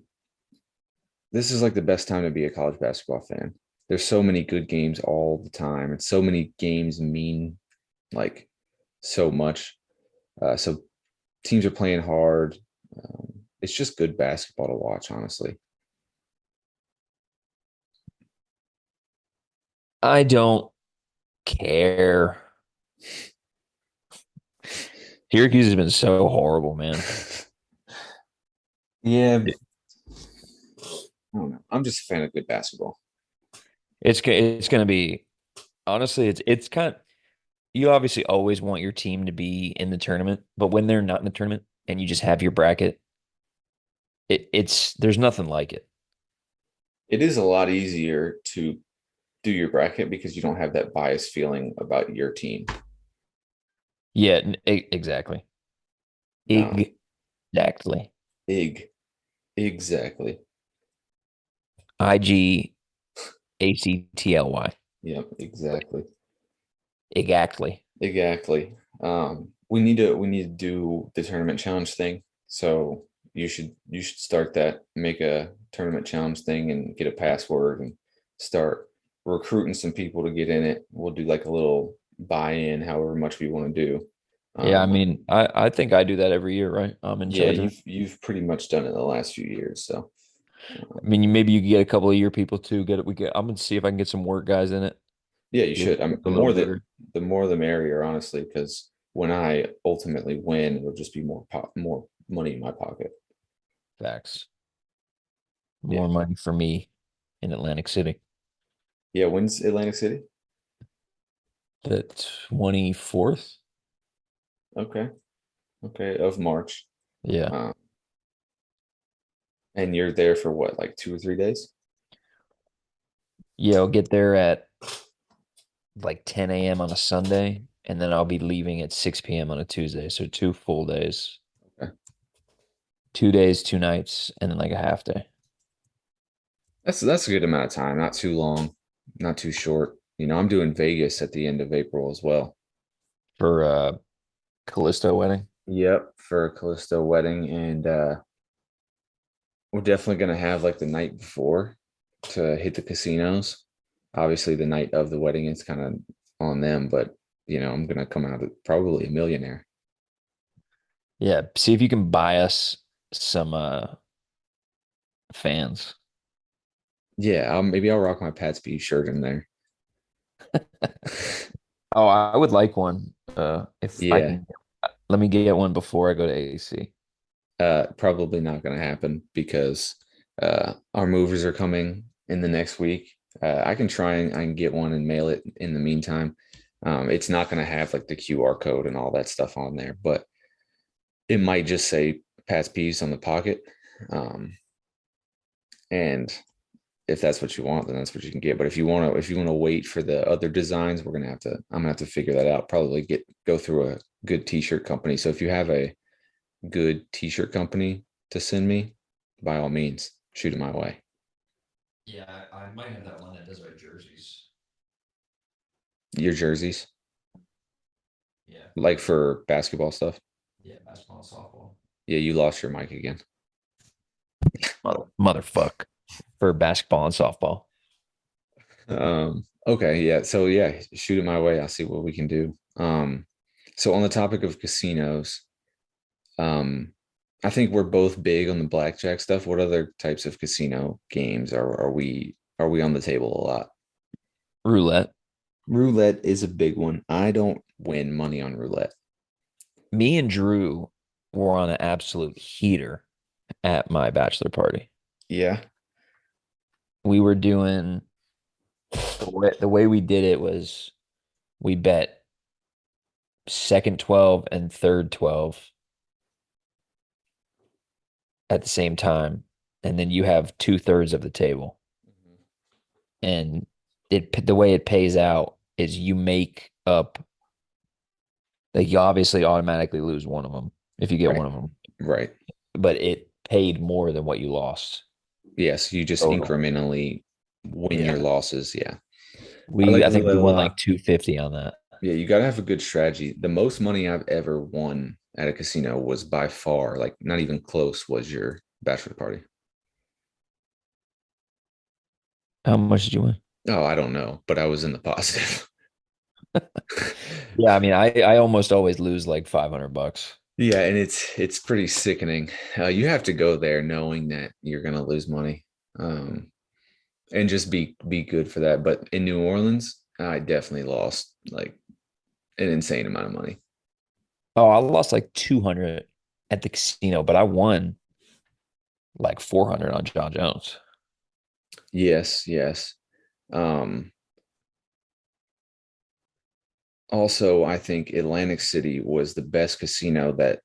this is like the best time to be a college basketball fan. There's so many good games all the time, and so many games mean like so much. So teams are playing hard. It's just good basketball to watch, honestly. I don't care. Syracuse has been so horrible, man. Yeah, It- I don't know. I'm just a fan of good basketball. it's gonna be honestly, it's kind of you obviously always want your team to be in the tournament, but when they're not in the tournament and you just have your bracket, it's there's nothing like it. It is a lot easier to do your bracket because you don't have that bias feeling about your team. Yeah, exactly. Um, Exactly. exactly. IGACTLY. Yep, exactly. Exactly. Exactly. We need to do the tournament challenge thing. So you should start that, make a tournament challenge thing and get a password and start recruiting some people to get in it. We'll do like a little buy-in, however much we want to do. Yeah, I Um, mean, I think I do that every year, right? I'm in yeah, charge of it. you've pretty much done it the last few years. So I mean, maybe you could get a couple of your people too. Get it. I'm gonna see if I can get some work guys in it. yeah, you Get should. I'm a little bigger. the more the merrier, honestly, because when I ultimately win, it'll just be more money in my pocket. Facts. Yeah. More money for me in Atlantic City. Yeah, when's Atlantic City? The 24th. Okay. Okay, of March. Yeah. Um, and you're there for what, like 2 or 3 days? Yeah, I'll get there at like 10 a.m. on a Sunday, and then I'll be leaving at 6 p.m. on a Tuesday. So 2 full days, Okay. 2 days, 2 nights, and then like a half day. That's a good amount of time. Not too long, not too short. I'm doing Vegas at the end of April as well. For Callisto wedding. Yep, for a Callisto wedding, and we're definitely gonna have like the night before to hit the casinos. Obviously, the night of the wedding is kind of on them, but I'm gonna come out probably a millionaire. Yeah, see if you can buy us some fans. Yeah, maybe I'll rock my Pat's Beef shirt in there. Oh, I would like one. If I Yeah, can, let me get one before I go to AAC. probably not gonna happen because our movers are coming in the next week. I can try and I can get one and mail it in the meantime. It's not gonna have like the QR code and all that stuff on there, but it might just say Pat's Beef on the pocket. Um, and if that's what you want, then that's what you can get. But if you want to wait for the other designs, I'm gonna have to figure that out. Probably go through a good t-shirt company. So if you have a good t-shirt company to send me, by all means, shoot it my way. Yeah, I might have that one that does our jerseys. Your jerseys, Yeah, like for basketball stuff. yeah, basketball and softball. Yeah, you lost your mic again. Motherfuck for basketball and softball. Okay, yeah. So yeah, shoot it my way. I'll see what we can do. So on the topic of casinos, Um, I think we're both big on the blackjack stuff. What other types of casino games are we on the table a lot? Roulette. Roulette is a big one. I don't win money on roulette. Me and Drew were on an absolute heater at my bachelor party. Yeah. We were doing the way we did it was we bet second 12 and third 12 at the same time, and then you have two-thirds of the table. And the way it pays out is you make up, like, you obviously automatically lose one of them if you get Right. one of them, Right. but it paid more than what you lost Yes, you just total. incrementally win your Yeah. losses. Yeah. I We like I think roulette we a won like lot. 250 on that. Yeah, you got to have a good strategy. The most money I've ever won at a casino was by far, like not even close, was your bachelor party. How much did you win? Oh, I don't know, but I was in the positive. Yeah, I mean, I almost always lose like $500. Yeah, and it's pretty sickening. You have to go there knowing that you're gonna lose money, and just be good for that. But in New Orleans, I definitely lost like an insane amount of money. Oh, I lost like 200 at the casino, but I won like 400 on John Jones. Yes, yes. Um, Also, I think Atlantic City was the best casino that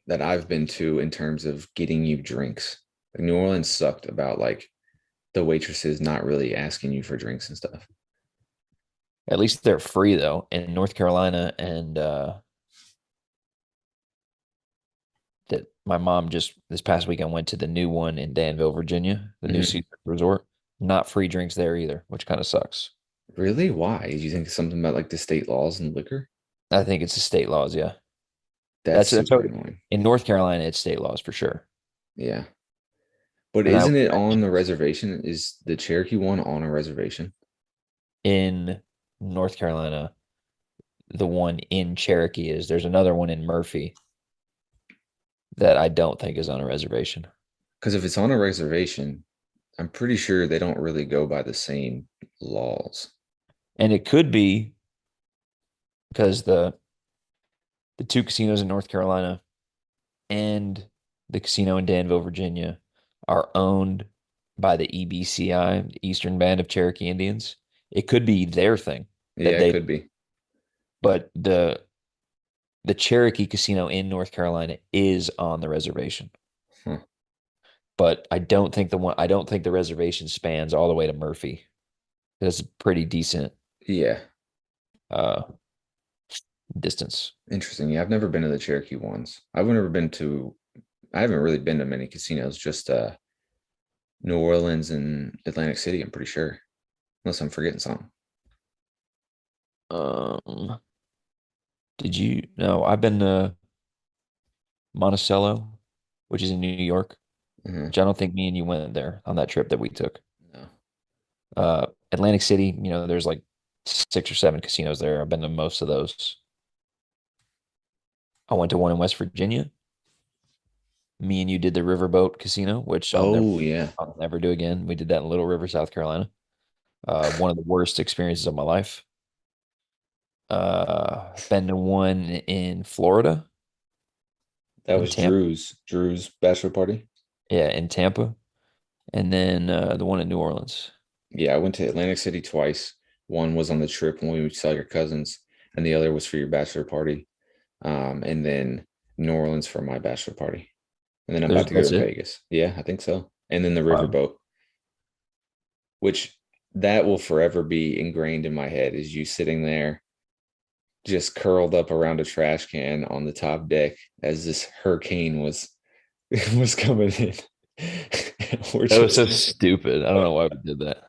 I've been to in terms of getting you drinks. Like New Orleans sucked about like the waitresses not really asking you for drinks and stuff. At least they're free though in North Carolina, and that my mom just this past weekend went to the new one in Danville, Virginia, the new Mhm. Caesar Resort. Not free drinks there either, which kind of sucks. Really? Why? Do you think it's something about like the state laws and liquor? I think it's the state laws, yeah. That's That's super how annoying. in North Carolina it's state laws for sure. Yeah. But And I isn't it on the reservation? Is the Cherokee one on a reservation? in North Carolina, the one in Cherokee is there's another one in Murphy that I don't think is on a reservation. Because if it's on a reservation, I'm pretty sure they don't really go by the same laws. And it could be because the two casinos in North Carolina and the casino in Danville, Virginia, are owned by the EBCI, the Eastern Band of Cherokee Indians. It could be their thing Yeah, that it they, could be. but the Cherokee casino in North Carolina is on the reservation. Huh. But I don't think the reservation spans all the way to Murphy. That's a pretty decent Yeah, uh distance. interesting. Yeah, I've never been to the Cherokee ones. I haven't really been to many casinos, just New Orleans and Atlantic City, I'm pretty sure. Unless I'm forgetting something. Um, did you? No, I've been to Monticello, which is in New York, Mhm. which I don't think me and you went there on that trip that we took. No. Atlantic City, there's like 6 or 7 casinos there. I've been to most of those. I went to one in West Virginia. Me and you did the Riverboat Casino, which Oh yeah. I'll never do again. We did that in Little River, South Carolina. One of the worst experiences of my life. Been to one in Florida, That in was Tampa. Drew's bachelor party. Yeah, in Tampa, and then the one in New Orleans. Yeah, I went to Atlantic City twice. One was on the trip when we saw your cousins, and the other was for your bachelor party. And then New Orleans for my bachelor party. And then I'm about to go That's to it. Vegas. Yeah, I think so. And then the Wow. riverboat, which that will forever be ingrained in my head is you sitting there just curled up around a trash can on the top deck as this hurricane was was coming in. We're That was so just stupid. I don't know why we did that.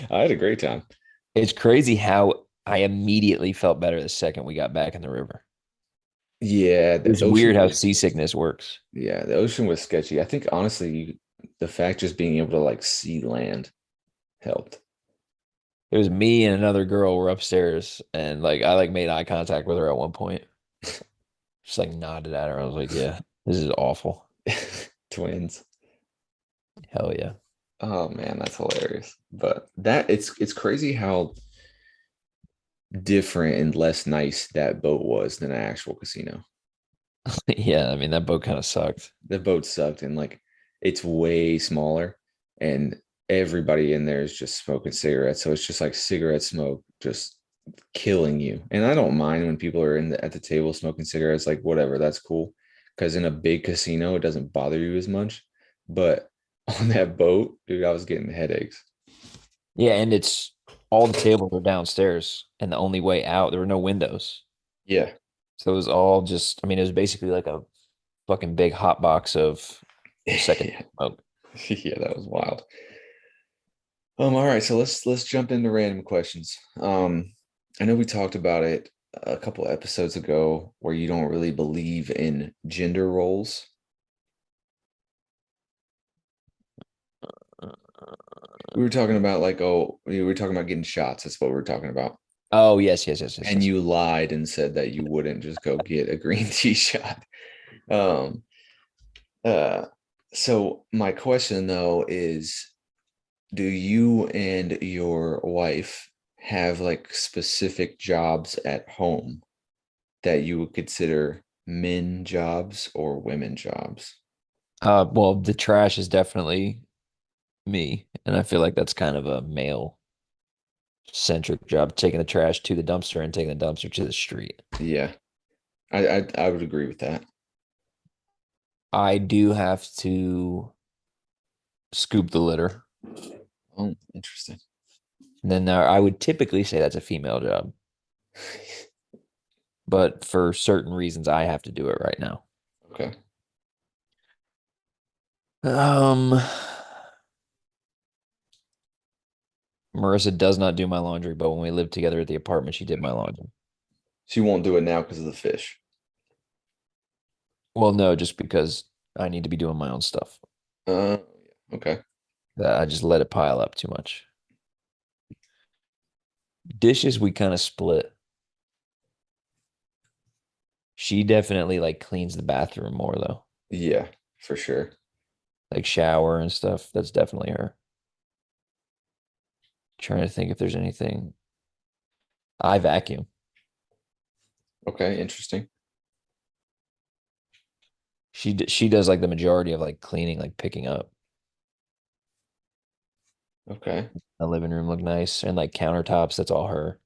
I had a great time. It's crazy how I immediately felt better the second we got back in the river. Yeah, It the was weird ocean how was seasickness works. yeah, the ocean was sketchy. I think honestly, the fact just being able to like see land helped. It was me and another girl were upstairs, and like I like made eye contact with her at one point. Just like nodded at her. I was like, "Yeah, this is awful. Twins. Hell yeah." Oh man, that's hilarious. But that it's crazy how different and less nice that boat was than an actual casino. Yeah, I mean that boat kind of sucked. The boat sucked and like it's way smaller and everybody in there is just smoking cigarettes. So it's just like cigarette smoke just killing you. And I don't mind when people are at the table smoking cigarettes, like whatever, that's cool. Because in a big casino, it doesn't bother you as much. But on that boat, dude, I was getting headaches. Yeah, and it's all the tables are downstairs, and the only way out, there were no windows. Yeah. So it was all just, I mean, it was basically like a fucking big hot box of second Yeah. smoke. Yeah, that was wild. All right, so let's jump into random questions. I know we talked about it a couple episodes ago where you don't really believe in gender roles. We were talking about like, oh, we were talking about getting shots. That's what we were talking about. Oh, yes, yes, yes, yes, And yes. you lied and said that you wouldn't just go get a green tea shot. Um, uh, so my question though is, do you and your wife have like specific jobs at home that you would consider men jobs or women jobs? Well, the trash is definitely me, and I feel like that's kind of a male centric job, taking the trash to the dumpster and taking the dumpster to the street. Yeah, I would agree with that. I do have to scoop the litter. Oh, interesting. And then I would typically say that's a female job, but for certain reasons, I have to do it right now. Okay. Um, Marissa does not do my laundry, but when we lived together at the apartment, she did my laundry. She won't do it now because of the fish. Well, no, just because I need to be doing my own stuff. Uh, okay. That I just let it pile up too much. Dishes, we kind of split. She definitely like cleans the bathroom more though, Yeah, for sure. like shower and stuff. That's definitely her. Trying to think if there's anything. I vacuum. Okay, interesting. She does like the majority of like cleaning, like picking up. Okay. The living room look nice and like countertops. That's all her.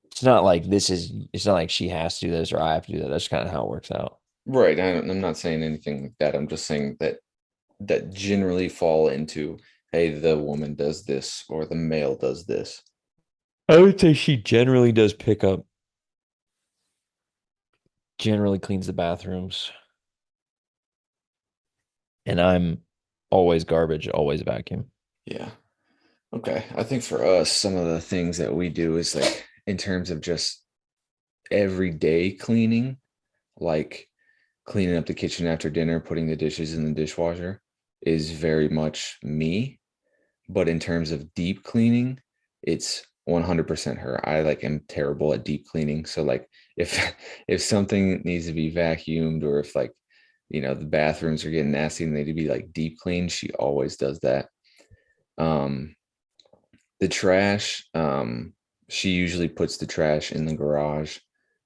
It's not like this is. It's not like she has to do this or I have to do that. That's kind of how it works out. Right. I'm not saying anything like that. I'm just saying that generally fall into, hey, the woman does this or the male does this. I would say she generally does pick up. Generally cleans the bathrooms, and I'm always garbage, always vacuum. Yeah. Okay. I think for us, some of the things that we do is like in terms of just everyday cleaning, like cleaning up the kitchen after dinner, putting the dishes in the dishwasher is very much me. But in terms of deep cleaning, it's 100% her. I like am terrible at deep cleaning. So like if if something needs to be vacuumed or if like the bathrooms are getting nasty and they need to be like deep cleaned, she always does that. Um the trash, she usually puts the trash in the garage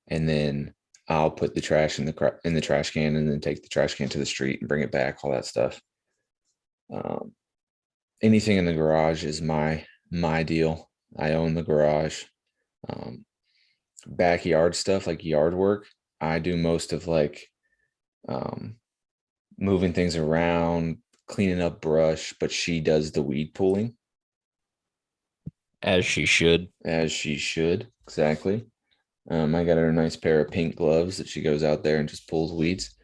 and then I'll put the trash in the trash can and then take the trash can to the street and bring it back, all that stuff. Um, Anything in the garage is my deal. I own the garage. Um, Backyard stuff like yard work, I do most of like um, moving things around, cleaning up brush, but she does the weed pulling As she should. as she should. Exactly. I got her a nice pair of pink gloves that she goes out there and just pulls weeds.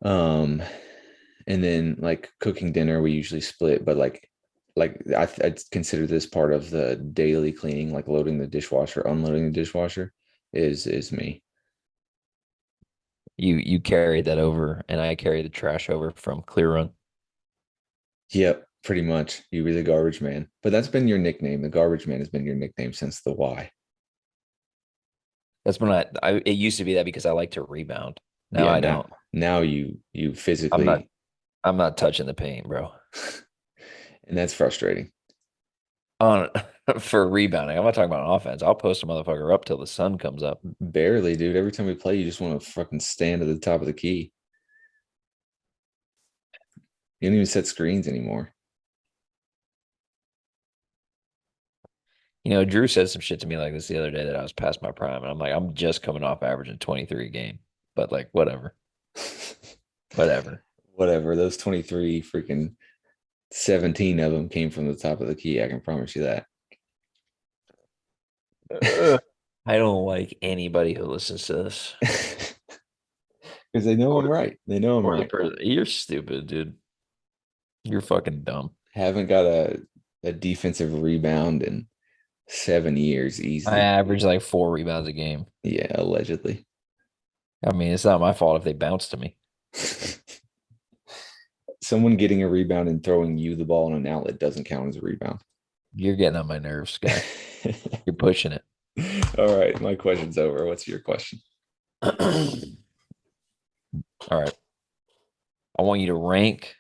Um, and then like cooking dinner, we usually split, but I'd consider this part of the daily cleaning, like loading the dishwasher, unloading the dishwasher, is me. You carry that over, and I carry the trash over from Clear Run. Yep, pretty much. You be the garbage man, but that's been your nickname. The garbage man has been your nickname since the Y. That's when it used to be that because I like to rebound. Now Yeah, I now don't. now you I'm not physically, I'm not touching the paint, bro. and that's frustrating. On for rebounding. I'm not talking about offense. I'll post a motherfucker up till the sun comes up. Barely, dude. Every time we play, you just want to fucking stand at the top of the key. You don't even set screens anymore. Drew said some shit to me like this the other day that I was past my prime, and I'm like, I'm just coming off averaging 23 a game, but like, whatever, whatever. Whatever. Those 23 freaking 17 of them came from the top of the key. I can promise you that. I don't like anybody who listens to this. Because they know I'm right. They know I'm Or the right. person, you're stupid, dude. You're fucking dumb. Haven't got a defensive rebound in 7 years I easily. average like 4 rebounds a game. Yeah, allegedly. I mean, it's not my fault if they bounce to me. Someone getting a rebound and throwing you the ball in an outlet doesn't count as a rebound. You're getting on my nerves, guy. You're pushing it. All right, my question's over. What's your question? All right. I want you to rank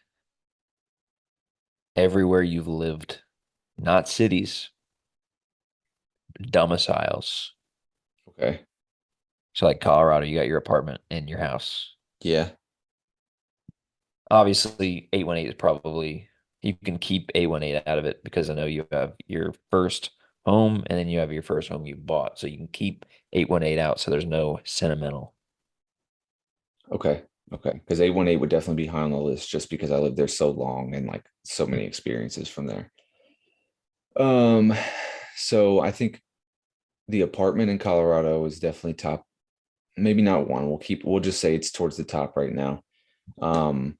everywhere you've lived, not cities, domiciles. Okay. So, like Colorado, you got your apartment and your house. Yeah. Obviously, 818 is probably, you can keep 818 out of it because I know you have your first home and then you have your first home you bought. So, you can keep 818 out. So, there's no sentimental. Okay. Okay. Because 818 would definitely be high on the list just because I lived there so long and like so many experiences from there. Um, so I think the apartment in Colorado is definitely top. Maybe not one. We'll just say it's towards the top right now. Um,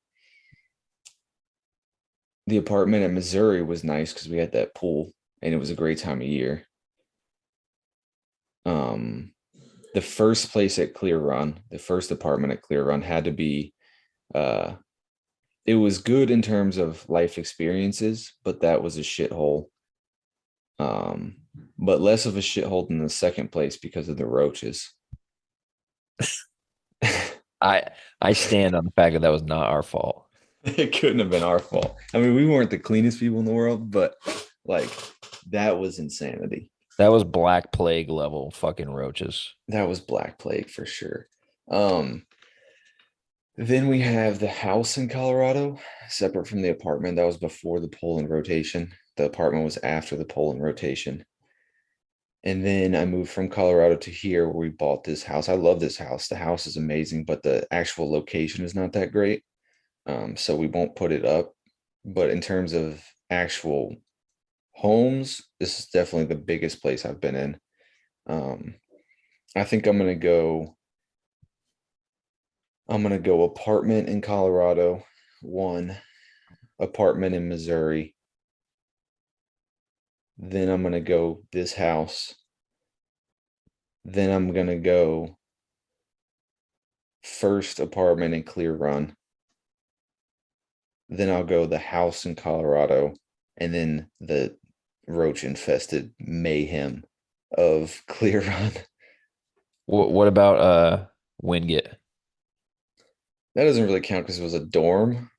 the apartment in Missouri was nice because we had that pool and it was a great time of year. Um, the first place at Clear Run, the first apartment at Clear Run had to be uh it was good in terms of life experiences, but that was a shithole. Um, but less of a shithole than the second place because of the roaches. I I stand on the fact that that was not our fault. It couldn't have been our fault. I mean, we weren't the cleanest people in the world, but like that was insanity. That was Black Plague level fucking roaches. That was Black Plague for sure. Um, then we have the house in Colorado, separate from the apartment. That was before the pole in rotation. The apartment was after the pole in rotation. And then I moved from Colorado to here where we bought this house. I love this house. The house is amazing, but the actual location is not that great. So we won't put it up. But in terms of actual homes, this is definitely the biggest place I've been in. Um, I think I'm gonna go apartment in Colorado, one. apartment in Missouri. Then I'm gonna go this house. Then I'm gonna go first apartment in Clear Run. Then I'll go the house in Colorado, and then the roach infested mayhem of Clear Run. What about Wingate? That doesn't really count because it was a dorm.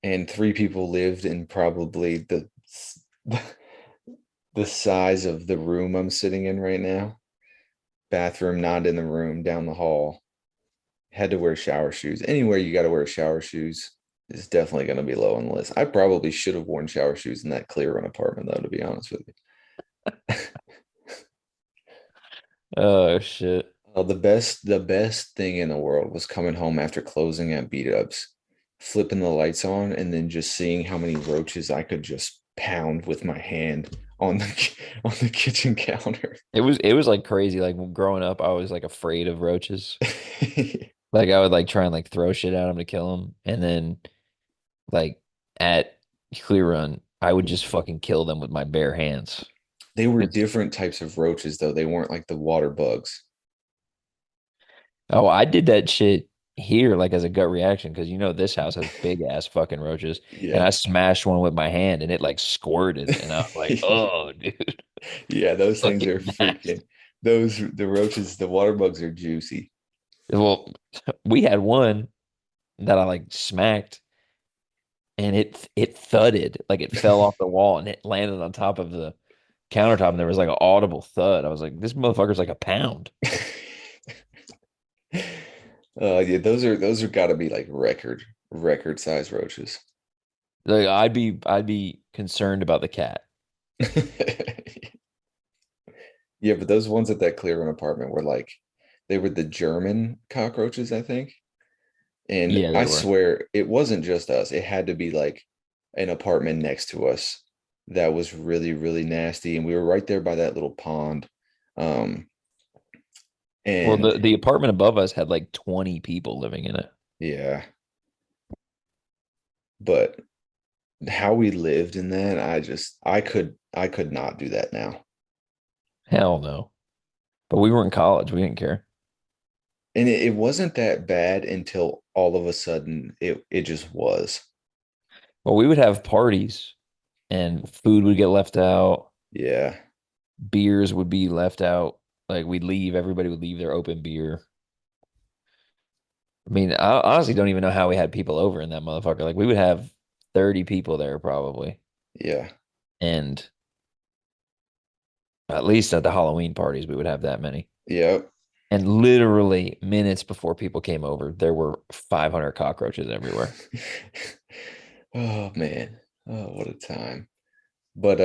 And three people lived in probably the size of the room I'm sitting in right now. Bathroom not in the room, down the hall. Had to wear shower shoes. Anywhere you got to wear shower shoes is definitely going to be low on the list. I probably should have worn shower shoes in that Clear Run apartment, though, to be honest with you. Oh shit. The best thing in the world was coming home after closing at Beat Ups, flipping the lights on, and then just seeing how many roaches I could just pound with my hand on the on the kitchen counter. It was like crazy. Like when growing up, I was like afraid of roaches. Like I would like try and like throw shit at them to kill them, and then like at Clear Run, I would just fucking kill them with my bare hands. They were It's different types of roaches, though. They weren't like the water bugs. Oh, I did that shit here like as a gut reaction because this house has big ass fucking roaches, and I Yeah. smashed one with my hand and it like squirted, and I was like, oh, dude, Yeah, those things fucking are nasty. freaking the roaches, the water bugs are juicy. Well, we had one that I like smacked and it thudded like it fell off the wall and it landed on top of the countertop and there was like an audible thud. I was like, this motherfucker's like a pound. Yeah, those are gotta be like record size roaches. Like I'd be concerned about the cat. Yeah, but those ones at that clear run apartment were like they were the German cockroaches, I think. And Yeah, I they were. swear it wasn't just us. It had to be like an apartment next to us that was really, really nasty. And we were right there by that little pond. Um, Well, and the apartment above us had like 20 people living in it. yeah, but how we lived in that, I could not do that now. Hell no. But we were in college. We didn't care. And it wasn't that bad until all of a sudden it just was. Well, we would have parties and food would get left out. Yeah. Beers would be left out. Like we'd leave, everybody would leave their open beer. I mean, I honestly don't even know how we had people over in that motherfucker. Like we would have 30 people there probably. Yeah. And at least at the Halloween parties, we would have that many. Yep. And literally minutes before people came over, there were 500 cockroaches everywhere. Oh man. Oh, what a time. But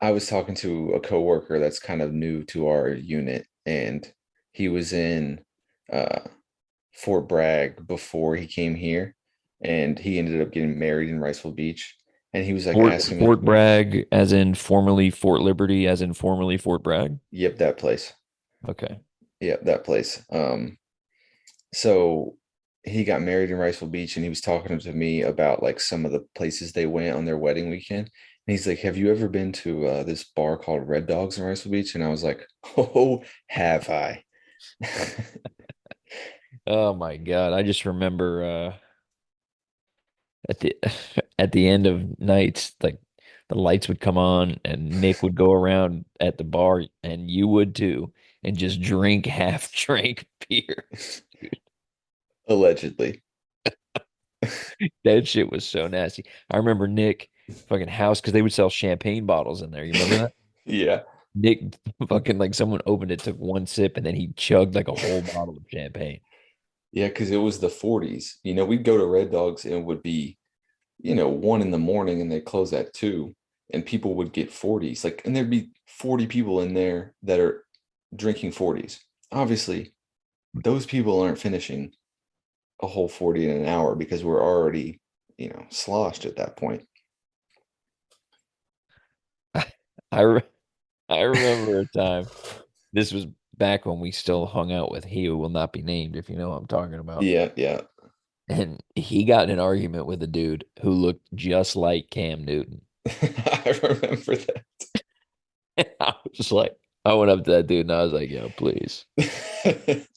I was talking to a coworker that's kind of new to our unit, and he was in uh, Fort Bragg before he came here, and he ended up getting married in Riceville Beach. And he was like asking me, Fort Bragg, as in formerly Fort Liberty, as in formerly Fort Bragg. "Yep, that place. Okay. Yep, that place." So he got married in Riceville Beach, and he was talking to me about like some of the places they went on their wedding weekend. And he's like, "Have you ever been to this bar called Red Dogs in Riceville Beach?" And I was like, "Oh, have I?" Oh my God. I just remember at the at the end of nights, like the lights would come on and Nick would go around at the bar and you would too, and just drink half drink beer. Allegedly. That shit was so nasty. I remember Nick fucking house because they would sell champagne bottles in there. You remember that? Yeah. Nick fucking like someone opened it, took one sip, and then he chugged like a whole bottle of champagne. Yeah, because it was the 40s. We'd go to Red Dogs and it would be, 1 in the morning and they close at 2, and people would get 40s. Like, and there'd be 40 people in there that are drinking 40s. Obviously, those people aren't finishing a whole 40 in an hour because we're already, sloshed at that point. I re I remember a time. This was back when we still hung out with he who will not be named, if you know what I'm talking about. Yeah, yeah. And he got in an argument with a dude who looked just like Cam Newton. I remember And I was like, I went up to that dude and I was like, yo, please, that.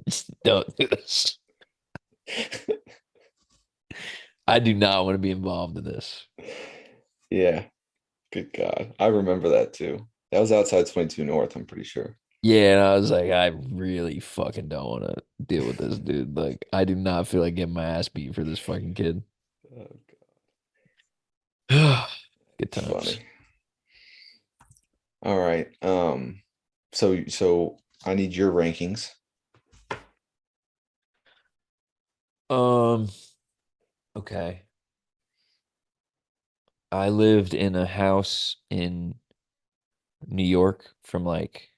just don't do this. I do not want to be involved in this. Yeah, good God. I remember that too. That was outside 22 North, I'm pretty sure. Yeah, and I was like, I really fucking don't want to deal with this dude. Like, I do not feel like getting my ass beat for this fucking kid. Oh, Good it's times. funny. All right. So I need your rankings. Um, okay. I lived in a house in New York from like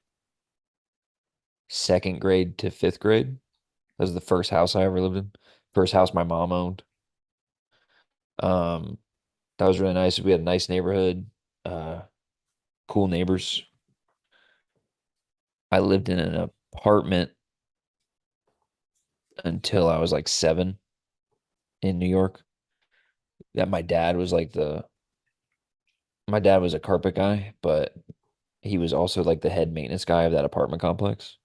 second grade to fifth grade. That was the first house I ever lived in. First house my mom owned. Um, that was really nice. We had a nice neighborhood, uh, cool neighbors. I lived in an apartment until I was like 7 in New York. That my dad was a carpet guy, but he was also like the head maintenance guy of that apartment complex.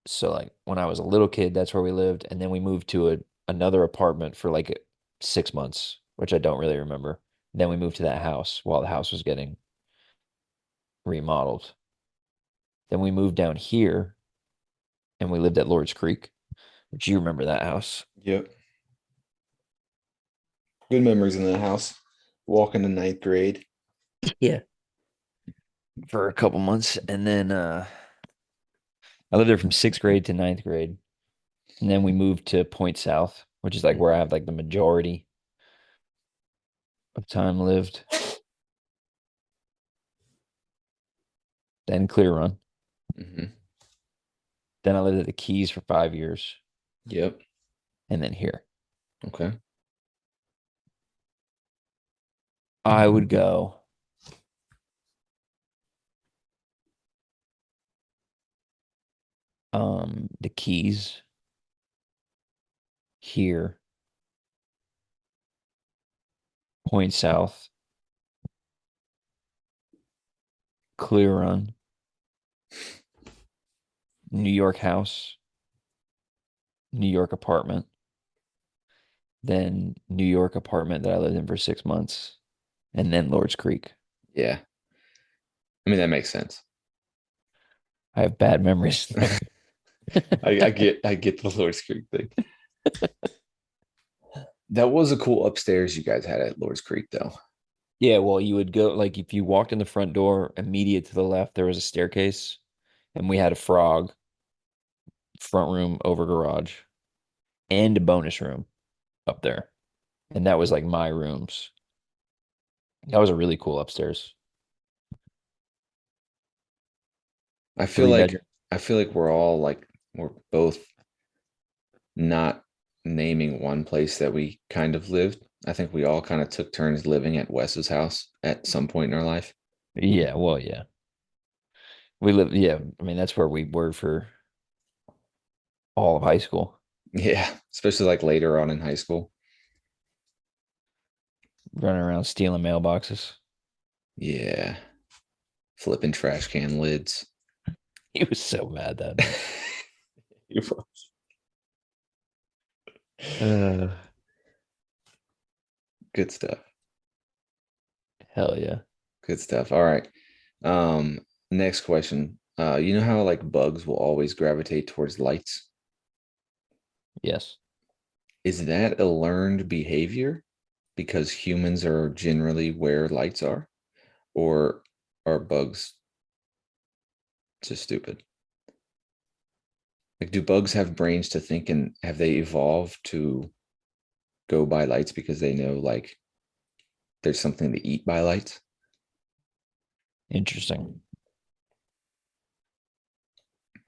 So like when I was a little kid, that's where we lived, and then we moved to another apartment for like 6 months, which I don't really remember. Then we moved to that house while the house was getting remodeled. Then we moved down here and we lived at Lord's Creek, which you remember that house. Yep. Good memories in that house. Walking to ninth grade. Yeah. For a couple months. And then I lived there from sixth grade to ninth grade. And then we moved to Point South, which is like where I have like the majority of time lived. Then Clear Run. Hmm. Then I lived at the Keys for 5 years. Yep. And then here. Okay. I would go the Keys here, Point South, Clear Run, New York house, New York apartment, then New York apartment that I lived in for 6 months, and then Lord's Creek. Yeah. I mean, that makes sense. I have bad memories there. I get the Lord's Creek thing. That was a cool upstairs you guys had at Lord's Creek, though. Yeah, well, you would go like if you walked in the front door, immediate to the left, there was a staircase, and we had a frog front room over garage and a bonus room up there. And that was like my rooms. That was a really cool upstairs. I feel Three like bedroom. I feel like we're both not naming one place that we kind of lived. I think we all kind of took turns living at Wes's house at some point in our life. Yeah, well, yeah. We lived, yeah, I mean, that's where we were for all of high school, Yeah, especially like later on in high school. running around stealing mailboxes. Yeah, flipping trash can lids. He was so mad that night. You were- Uh, Good stuff. hell yeah. Good stuff. All right. Um, Next question. You know how like bugs will always gravitate towards lights? Yes. Is that a learned behavior because humans are generally where lights are, or are bugs just stupid? Like, do bugs have brains to think, and have they evolved to go by lights because they know like there's something to eat by lights? Interesting.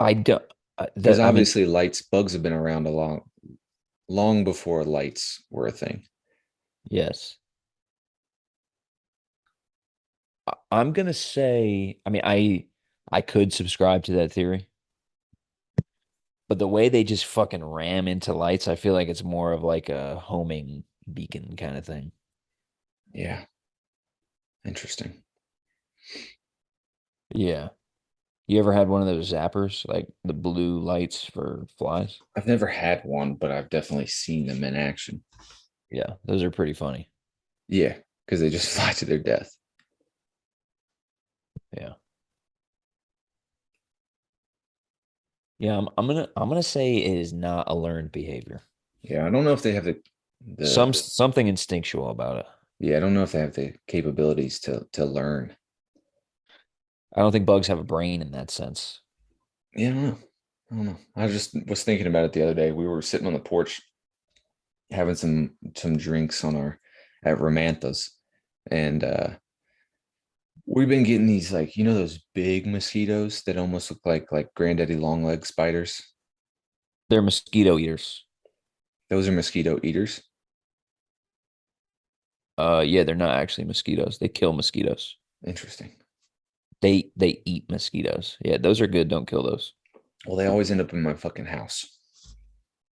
I don't, Because I mean, obviously bugs have been around a long before lights were a thing. yes. I'm gonna say, I mean, I could subscribe to that theory, But the way they just fucking ram into lights, I feel like it's more of like a homing beacon kind of thing. Yeah, interesting. Yeah. You ever had one of those zappers, like the blue lights for flies? I've never had one, but I've definitely seen them in action. Yeah, those are pretty funny. Yeah, because they just fly to their death. Yeah. Yeah, I'm gonna say it is not a learned behavior. Yeah, I don't know if they have Something instinctual about it. yeah, I don't know if they have the capabilities to learn. I don't think bugs have a brain in that sense. Yeah, I don't know. I don't know. I just was thinking about it the other day. We were sitting on the porch having some drinks on our at Ramantha's, and we've been getting these like those big mosquitoes that almost look like granddaddy long leg spiders. They're mosquito eaters. Those are mosquito eaters. Yeah, they're not actually mosquitoes. They kill mosquitoes. Interesting. They eat mosquitoes. Yeah, those are good. Don't kill those. Well, they always end up in my fucking house.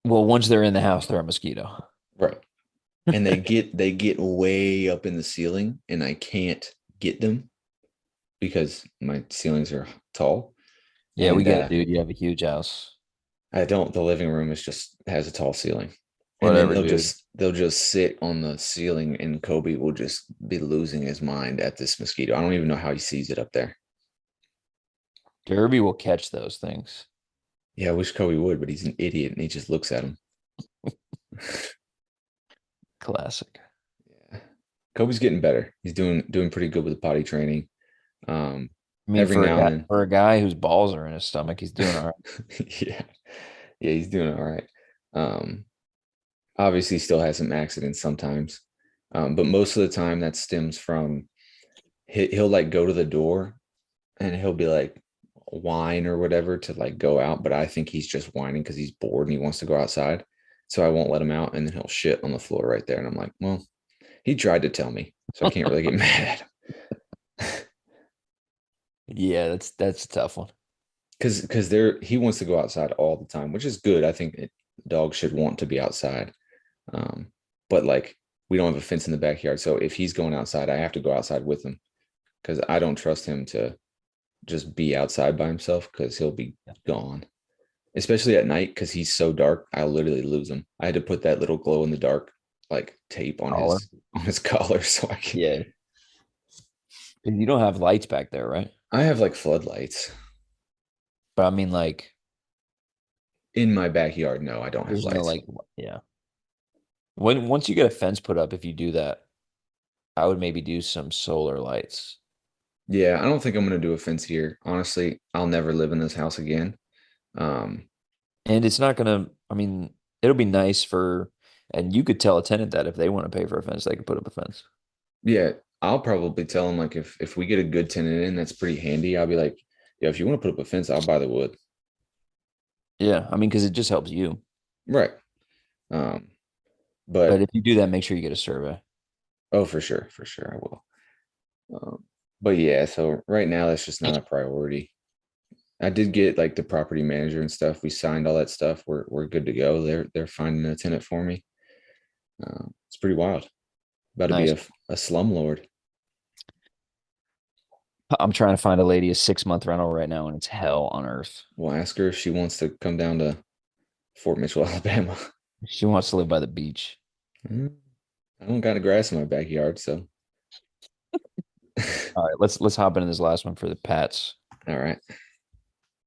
Well, once they're in the house, they're a mosquito. Right. And they get way up in the ceiling and I can't get them because my ceilings are tall. Yeah, we And get it, dude. You have a huge house. I don't the living room is just has a tall ceiling. And then Whatever, they'll dude. just they'll just sit on the ceiling and Kobe will just be losing his mind at this mosquito. I don't even know how he sees it up there. Derby will catch those things. Yeah, I wish Kobe would, but he's an idiot and he just looks at him. Classic. Yeah. Kobe's getting better. He's doing pretty good with the potty training. Um, I mean, every now and then. for a guy whose balls are in his stomach, he's doing all right. Yeah. Yeah, he's doing all right. Um, obviously he still has some accidents sometimes. But most of the time that stems from he'll like go to the door and he'll be like whine or whatever to like go out, but I think he's just whining because he's bored and he wants to go outside. So I won't let him out and then he'll shit on the floor right there. And I'm like, well, he tried to tell me, so I can't really get mad at him. Yeah, that's a tough one. Because there he wants to go outside all the time, which is good. I think dogs should want to be outside. Um, but like we don't have a fence in the backyard. So if he's going outside, I have to go outside with him because I don't trust him to just be outside by himself because he'll be gone. Especially at night because he's so dark. I'll literally lose him. I had to put that little glow in the dark like tape on Collar. his collar so I can. Yeah. 'Cause you don't have lights back there, right? I have like floodlights But I mean, like, in my backyard. No, I don't have there's no lights. like, yeah. When once you get a fence put up, if you do that, I would maybe do some solar lights. Yeah, I don't think I'm gonna do a fence here. Honestly, I'll never live in this house again. Um, And it's not gonna, I mean, it'll be nice for, and you could tell a tenant that if they want to pay for a fence, they could put up a fence. yeah, I'll probably tell him like if we get a good tenant in that's pretty handy, I'll be like, yeah, if you want to put up a fence, I'll buy the wood. Yeah, I mean, because it just helps you. Right. Um, But but if you do that, make sure you get a survey. oh, for sure, I will. But yeah, so right now that's just not a priority. I did get like the property manager and stuff. We signed all that stuff. We're good to go. They're finding a tenant for me. It's pretty wild. About to be Nice. a slumlord. I'm trying to find a lady a 6 month rental right now, and it's hell on earth. We'll ask her if she wants to come down to Fort Mitchell, Alabama. She wants to live by the beach. Mm, I don't got a grass in my backyard, so All right, let's hop into this last one for the Pats. all right.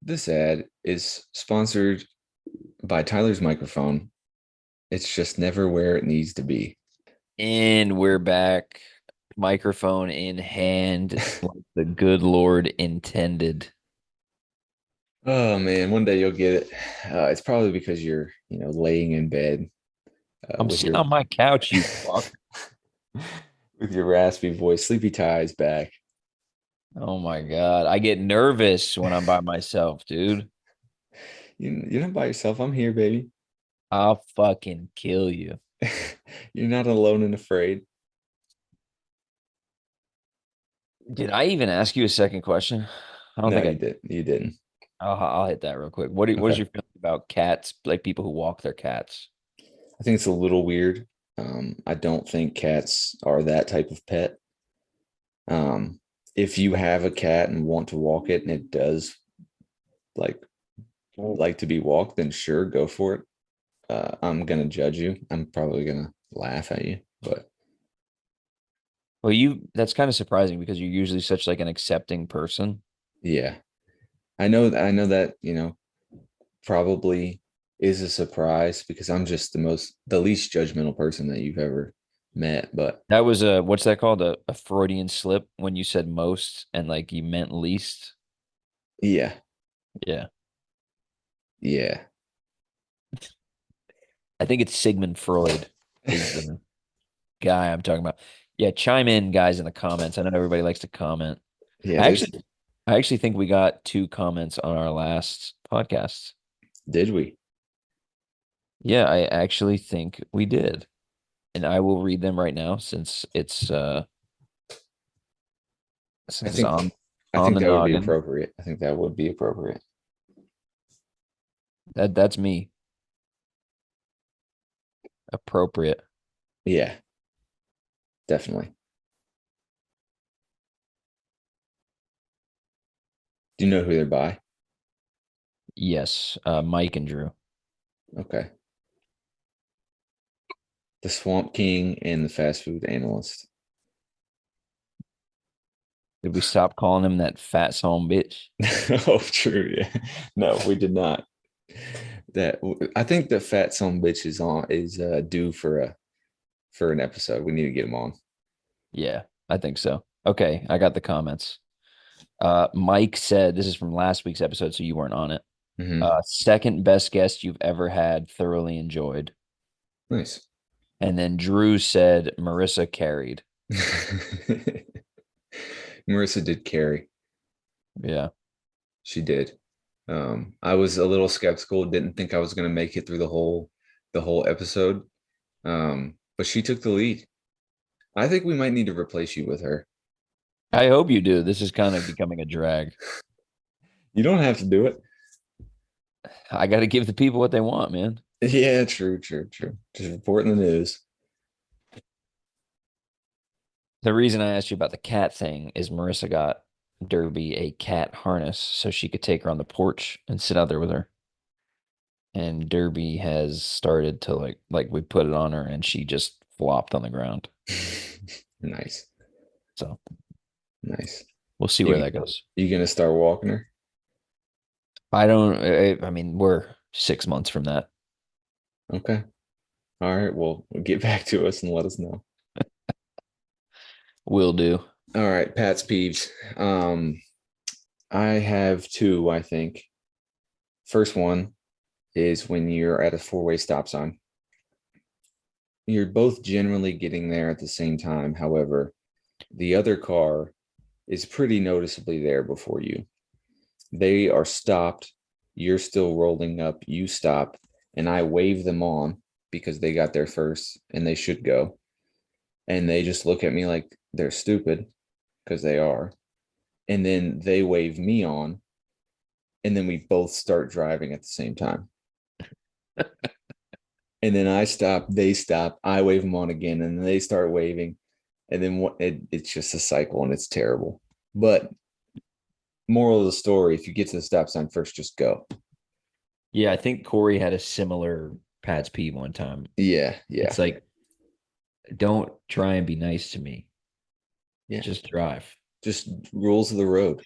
This ad is sponsored by Tyler's microphone. It's just never where it needs to be. And we're back, microphone in hand, like the good Lord intended. Oh man, one day you'll get it. It's probably because you're, laying in bed I'm with sitting your on my couch, you fuck. with your raspy voice. Sleepy Tie's back. Oh my God. I get nervous when I'm by myself, dude. You're not by yourself. I'm here, baby. I'll fucking kill you. You're not alone and afraid. Did I even ask you a second question? I don't No, think you I. did. You didn't. I'll hit that real quick. What is Okay. your feeling about cats, like people who walk their cats. I think it's a little weird. I don't think cats are that type of pet. If you have a cat and want to walk it and it does like like to be walked, then sure, go for it. I'm gonna judge you. I'm probably gonna laugh at you, but Well, that's kind of surprising because you're usually such like an accepting person. yeah, I know that, probably is a surprise because I'm just the least judgmental person that you've ever met. But That was a what's that called? A Freudian slip when you said most and like you meant least. yeah, Yeah. yeah. I think it's Sigmund Freud is the guy I'm talking about. Yeah, chime in, guys, in the comments. I know everybody likes to comment. Yeah, I there's actually I actually think we got 2 comments on our last podcast. did we? Yeah, I actually think we did. And I will read them right now I since it's think I on think the that would be noggin. appropriate. I think that would be appropriate. That's me. Appropriate. Yeah, definitely. Do you know who they're by? Yes, Mike and Drew. Okay. The Swamp King and the fast food analyst. Did we stop calling him that fat son bitch? Oh, true. Yeah. No, we did not. That I think the fat son bitch is due for an episode. We need to get him on. Yeah, I think so. Okay, I got the comments. Mike said this is from last week's episode, so you weren't on it. Hmm. Second best guest you've ever had, thoroughly enjoyed. Nice. And then Drew said Marissa carried. Marissa did carry. Yeah. She did. I was a little skeptical, didn't think I was going to make it through the whole episode. But she took the lead. I think we might need to replace you with her. I hope you do. This is kind of becoming a drag. You don't have to do it. I got to give the people what they want, man. Yeah, true, true, true. Just reporting the news. The reason I asked you about the cat thing is Marissa got Derby a cat harness so she could take her on the porch and sit out there with her. And Derby has started to like we put it on her and she just flopped on the ground. Nice, So nice. we'll see where You that goes. you gonna start walking her? I don't. I mean, we're 6 months from that. Okay. All right. Well, get back to us and let us know. Will do. All right, Pat's peeves. I have two, I think. First one is when you're at a four-way stop sign. You're both generally getting there at the same time. However, the other car is pretty noticeably there before you. They are stopped. You're still rolling up. You stop, and I wave them on because they got there first and they should go. And they just look at me like they're stupid because they are. And then they wave me on, and then we both start driving at the same time. And then I stop, they stop, I wave them on again, and then they start waving. And then it's just a cycle and it's terrible. But moral of the story, if you get to the stop sign first, just go. Yeah, I think Corey had a similar Pat's peeve one time. Yeah, yeah, It's like, don't try and be nice to me. yeah. Just drive. Just rules of the road.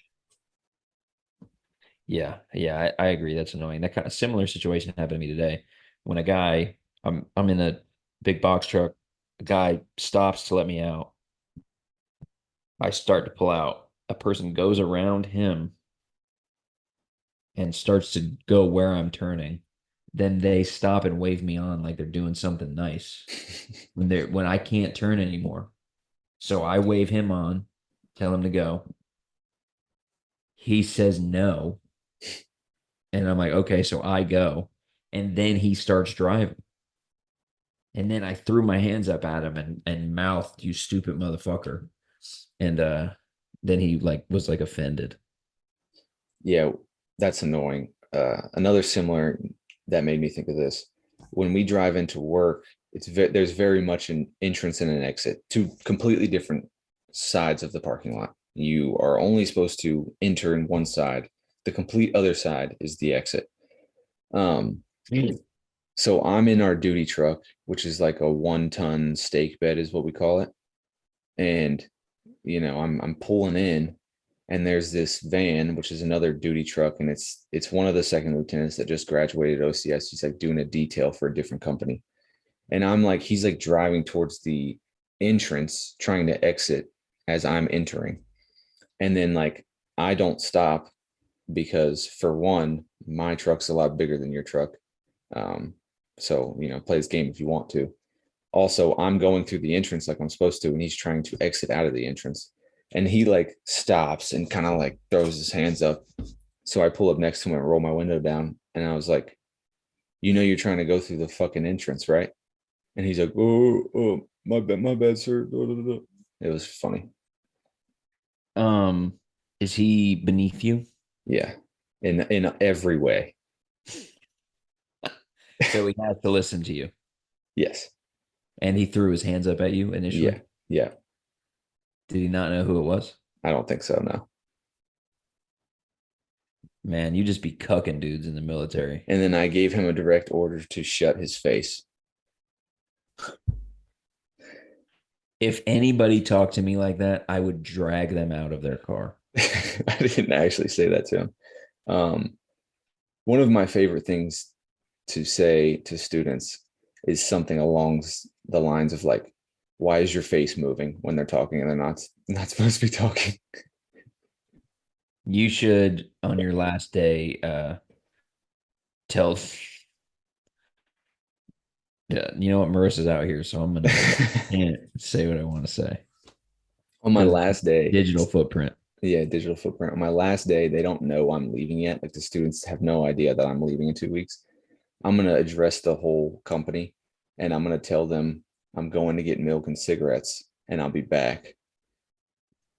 Yeah, yeah, I agree. That's annoying. That kind of similar situation happened to me today when a guy, I'm in a big box truck, a guy stops to let me out. I start to pull out. A person goes around him and starts to go where I'm turning. Then they stop and wave me on like they're doing something nice when I can't turn anymore. So I wave him on, tell him to go. He says no. And I'm like, okay, so I go. And then he starts driving. And then I threw my hands up at him and mouthed, you stupid motherfucker. And then he like was like offended. Yeah, that's annoying. Another similar that made me think of this. When we drive into work, there's very much an entrance and an exit, two completely different sides of the parking lot. You are only supposed to enter in one side. The complete other side is the exit. Um, so I'm in our duty truck, which is like a 1-ton stake bed, is what we call it. And I'm pulling in, and there's this van, which is another duty truck, and it's one of the second lieutenants that just graduated OCS. He's like doing a detail for a different company, and he's like driving towards the entrance, trying to exit as I'm entering, and then like I don't stop because for one, my truck's a lot bigger than your truck. Um, so play this game if you want to. Also, I'm going through the entrance like I'm supposed to, and he's trying to exit out of the entrance. And he like stops and kind of like throws his hands up. So I pull up next to him and roll my window down. And I was like, you're trying to go through the fucking entrance, right? And he's like, oh, my bad, sir. It was funny. Um, is he beneath you? Yeah. In every way. So he has to listen to you. Yes. And he threw his hands up at you Yeah. initially. Yeah. Did he not know who it was? I don't think so, no. Man, you just be cucking dudes in the military. And then I gave him a direct order to shut his face. If anybody talked to me like that, I would drag them out of their car. I didn't actually say that to him. Um, One of my favorite things to say to students is something along the lines of like, why is your face moving when they're talking and they're not supposed to be talking? You should, on your last day, tell. Yeah, you know what? Marissa's out here, so I'm gonna can't say what I want to say On my because last day, digital footprint. yeah, digital footprint. On my last day, they don't know I'm leaving yet. Like the students have no idea that I'm leaving in 2 weeks. I'm gonna address the whole company, and I'm gonna tell them I'm going to get milk and cigarettes, and I'll be back.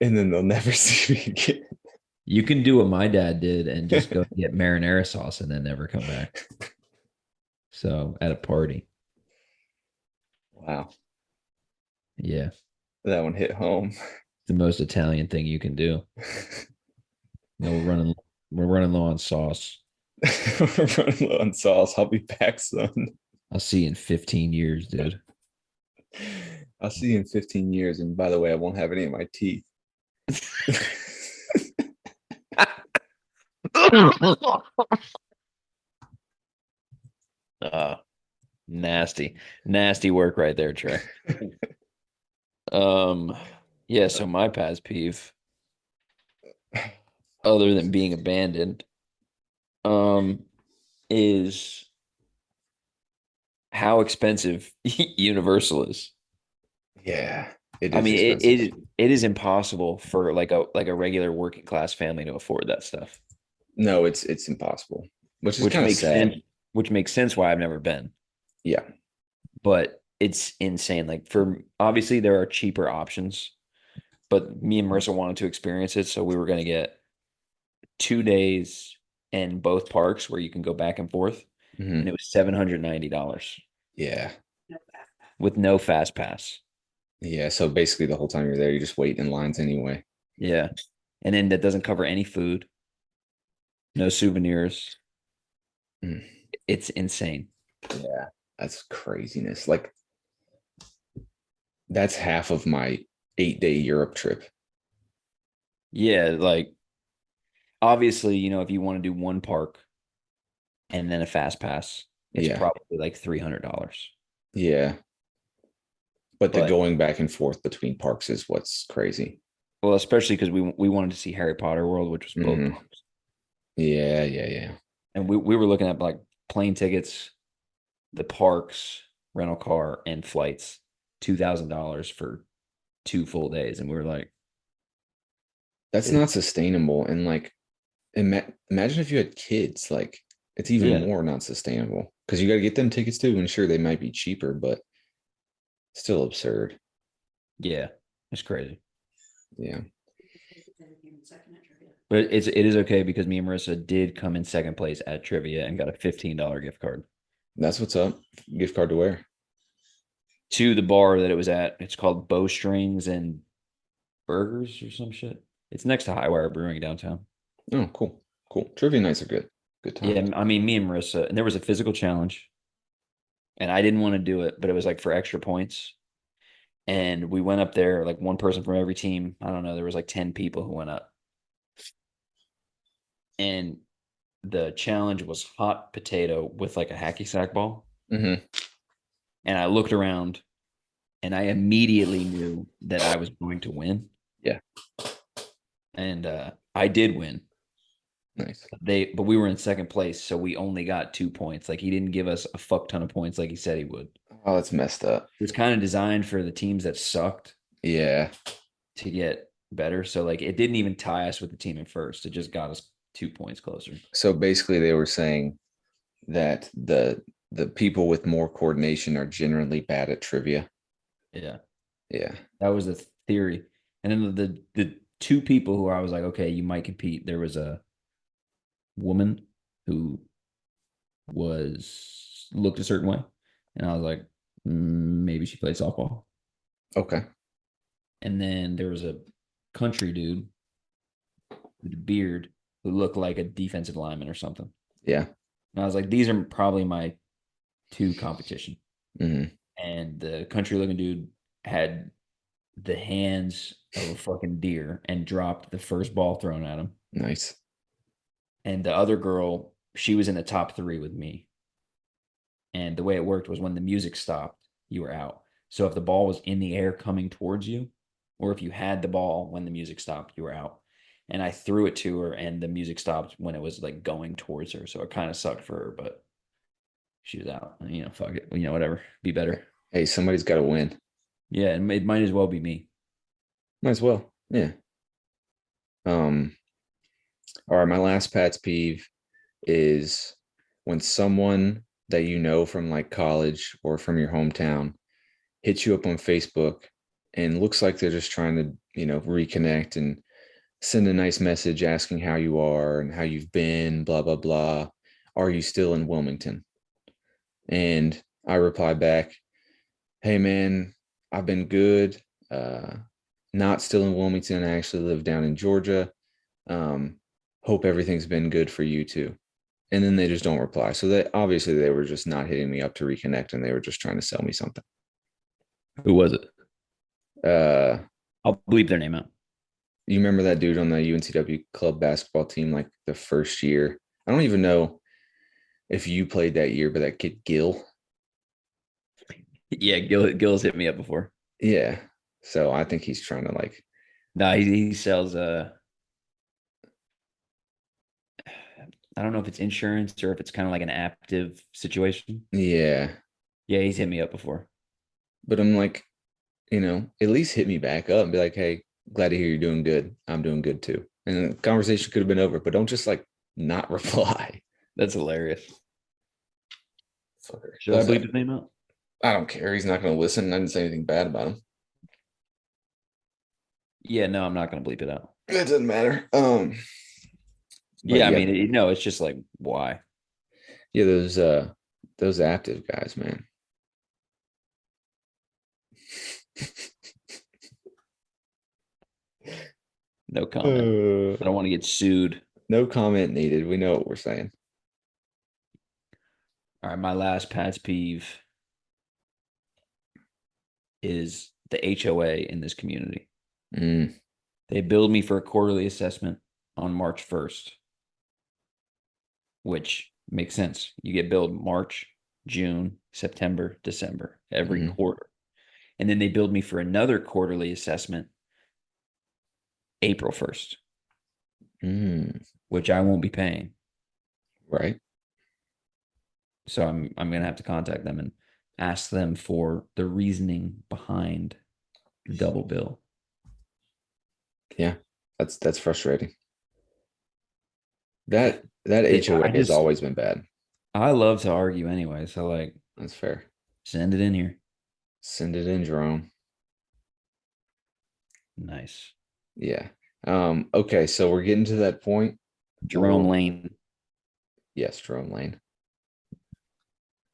And then they'll never see me again. You can do what my dad did and just go get marinara sauce and then never come back. So at a party, Wow, yeah, that one hit home. the most Italian thing you can do. No, we're running low on sauce. We're running low on sauce. I'll be back, son. I'll see you in 15 years, dude. I'll see you in 15 years. And by the way, I won't have any of my teeth. uh, nasty, nasty work right there, Trey. Um, yeah, so my past peeve, other than being abandoned, um, is how expensive Universal is. Yeah, it I is mean, expensive. it is impossible for like a regular working class family to afford that stuff, No, it's impossible, which is which kind of makes sense. sad. Which makes sense why I've never been, Yeah. but it's insane. Like for obviously there are cheaper options, but me and Marissa wanted to experience it, so we were going to get 2 days in both parks where you can go back and forth, and Mhm. it was $790 Yeah. with no fast pass. Yeah. So basically, the whole time you're there, you just wait in lines anyway. Yeah, and then that doesn't cover any food, no souvenirs. Mm. It's insane. Yeah. That's craziness. Like, that's half of my 8-day Europe trip. Yeah, like obviously, if you want to do one park and then a fast pass, it's Yeah. probably like $300. Yeah. But the But going back and forth between parks is what's crazy. well, especially because we wanted to see Harry Potter World, which was both Hmm. parks, Yeah. Yeah. Yeah. and we were looking at like plane tickets, the parks, rental car, and flights, $2,000 for 2 full days, and we were like, That's it, not sustainable. And like, imagine if you had kids, like, it's even yeah, more not sustainable because you got to get them tickets too. And sure, they might be cheaper, but still absurd. yeah, it's crazy. Yeah. But it is okay because me and Marissa did come in second place at trivia and got a $15 gift card That's what's up. Gift card to where? to the bar that it was at. It's called Bowstrings and Burgers or some shit. It's next to Highwire Brewing downtown. Oh, cool. Cool. Trivia nights are good. Good Yeah, times. I mean, me and Marissa, and there was a physical challenge, and I didn't want to do it, but it was like for extra points. And we went up there, like one person from every team. I don't know, there was like 10 people who went up. And the challenge was hot potato with like a hacky sack ball. Hmm. And I looked around and I immediately knew that I was going to win. Yeah. And I did win. Nice. But we were in second place, so we only got 2 points. Like he didn't give us a fuck ton of points like he said he would. Oh, that's messed up. It was kind of designed for the teams that sucked Yeah. to get better. So like it didn't even tie us with the team at first. It just got us 2 points closer. So basically they were saying that the people with more coordination are generally bad at trivia. Yeah. Yeah. That was the theory. And then the two people who I was like, okay, you might compete. There was a woman who was looked a certain way. And I was like, maybe she played softball. Okay. And then there was a country dude with a beard who looked like a defensive lineman or something. Yeah. And I was like, these are probably my two competition. Hmm. And the country looking dude had the hands of a fucking deer and dropped the first ball thrown at him. Nice. And the other girl, she was in the top three with me. And the way it worked was when the music stopped, you were out. So if the ball was in the air coming towards you, or if you had the ball when the music stopped, you were out. And I threw it to her, and the music stopped when it was like going towards her. So it kind of sucked for her, but she was out. Fuck it. Whatever. Be better. Hey, somebody's got to win. Yeah, and it might as well be me. Might as well. Yeah. Um, all right, my last Pat's peeve is when someone that you know from like college or from your hometown hits you up on Facebook and looks like they're just trying to, reconnect and send a nice message asking how you are and how you've been, blah, blah, blah. Are you still in Wilmington? And I reply back, hey, man, I've been good. Uh, Not still in Wilmington. I actually live down in Georgia. Um, Hope everything's been good for you too. And then they just don't reply. So they obviously they were just not hitting me up to reconnect and they were just trying to sell me something. Who was it? Uh, I'll bleep their name out. you remember that dude on the UNCW club basketball team like the first year? I don't even know if you played that year, but that kid Gil. Yeah, Gil's hit me up before. Yeah. So I think he's trying to like, No, he sells I don't know if it's insurance or if it's kind of like an active situation. yeah. Yeah, he's hit me up before. But I'm like, at least hit me back up and be like, hey, glad to hear you're doing good. I'm doing good too. And the conversation could have been over, but don't just like not reply. That's hilarious. Fucker. Should I bleep his name out? I don't care. He's not going to listen. I didn't say anything bad about him. Yeah, no, I'm not going to bleep it out. It doesn't matter. But Yeah, I yeah, mean, no, it's just like why? yeah, those active guys, man. No comment. I don't want to get sued. No comment needed. We know what we're saying. All right, my last Pat's peeve is the HOA in this community. Mm, They billed me for a quarterly assessment on March 1st, which makes sense. You get billed March, June, September, December, every mm, quarter. And then they billed me for another quarterly assessment April 1st, mm, which I won't be paying. right. So I'm gonna have to contact them and ask them for the reasoning behind the double bill. Yeah, that's frustrating. That HOA I has just always been bad. I love to argue anyway, so like That's fair. send it in here. Send it in, Jerome. Nice. Yeah. Okay, so we're getting to that point. Jerome Lane. Yes, Jerome Lane.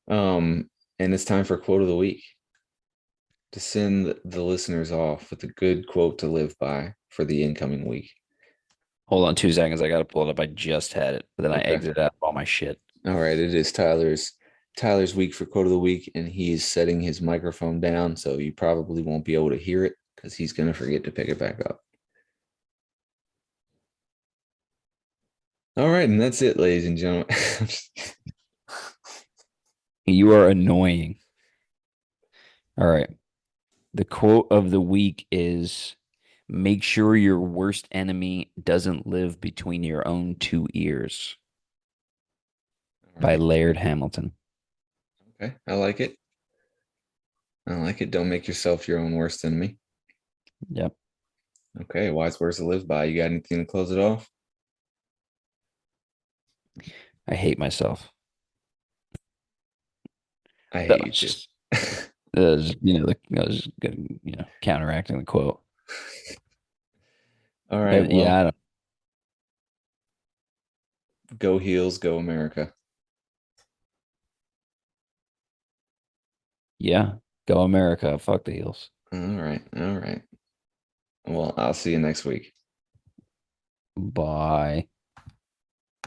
Um, and it's time for quote of the week to send the listeners off with a good quote to live by for the incoming week. Hold on 2 seconds. I got to pull it up. I just had it, but then I Okay. exited out all my shit. All right, it is Tyler's week for quote of the week, and he's setting his microphone down, so you probably won't be able to hear it because he's gonna forget to pick it back up. All right, and that's it, ladies and gentlemen. You are annoying. All right. The quote of the week is make sure your worst enemy doesn't live between your own two ears All by right. Laird Hamilton. Okay, I like it. I like it. Don't make yourself your own worst enemy. Yep. Okay, wise words to live by. You got anything to close it off? I hate myself. I That hate you was too. just, that was, I was counteracting the quote. All right, well, Yeah, I don't. go Heels, go America. Yeah, go America. Fuck the Heels. All right, all right. Well, I'll see you next week. Bye.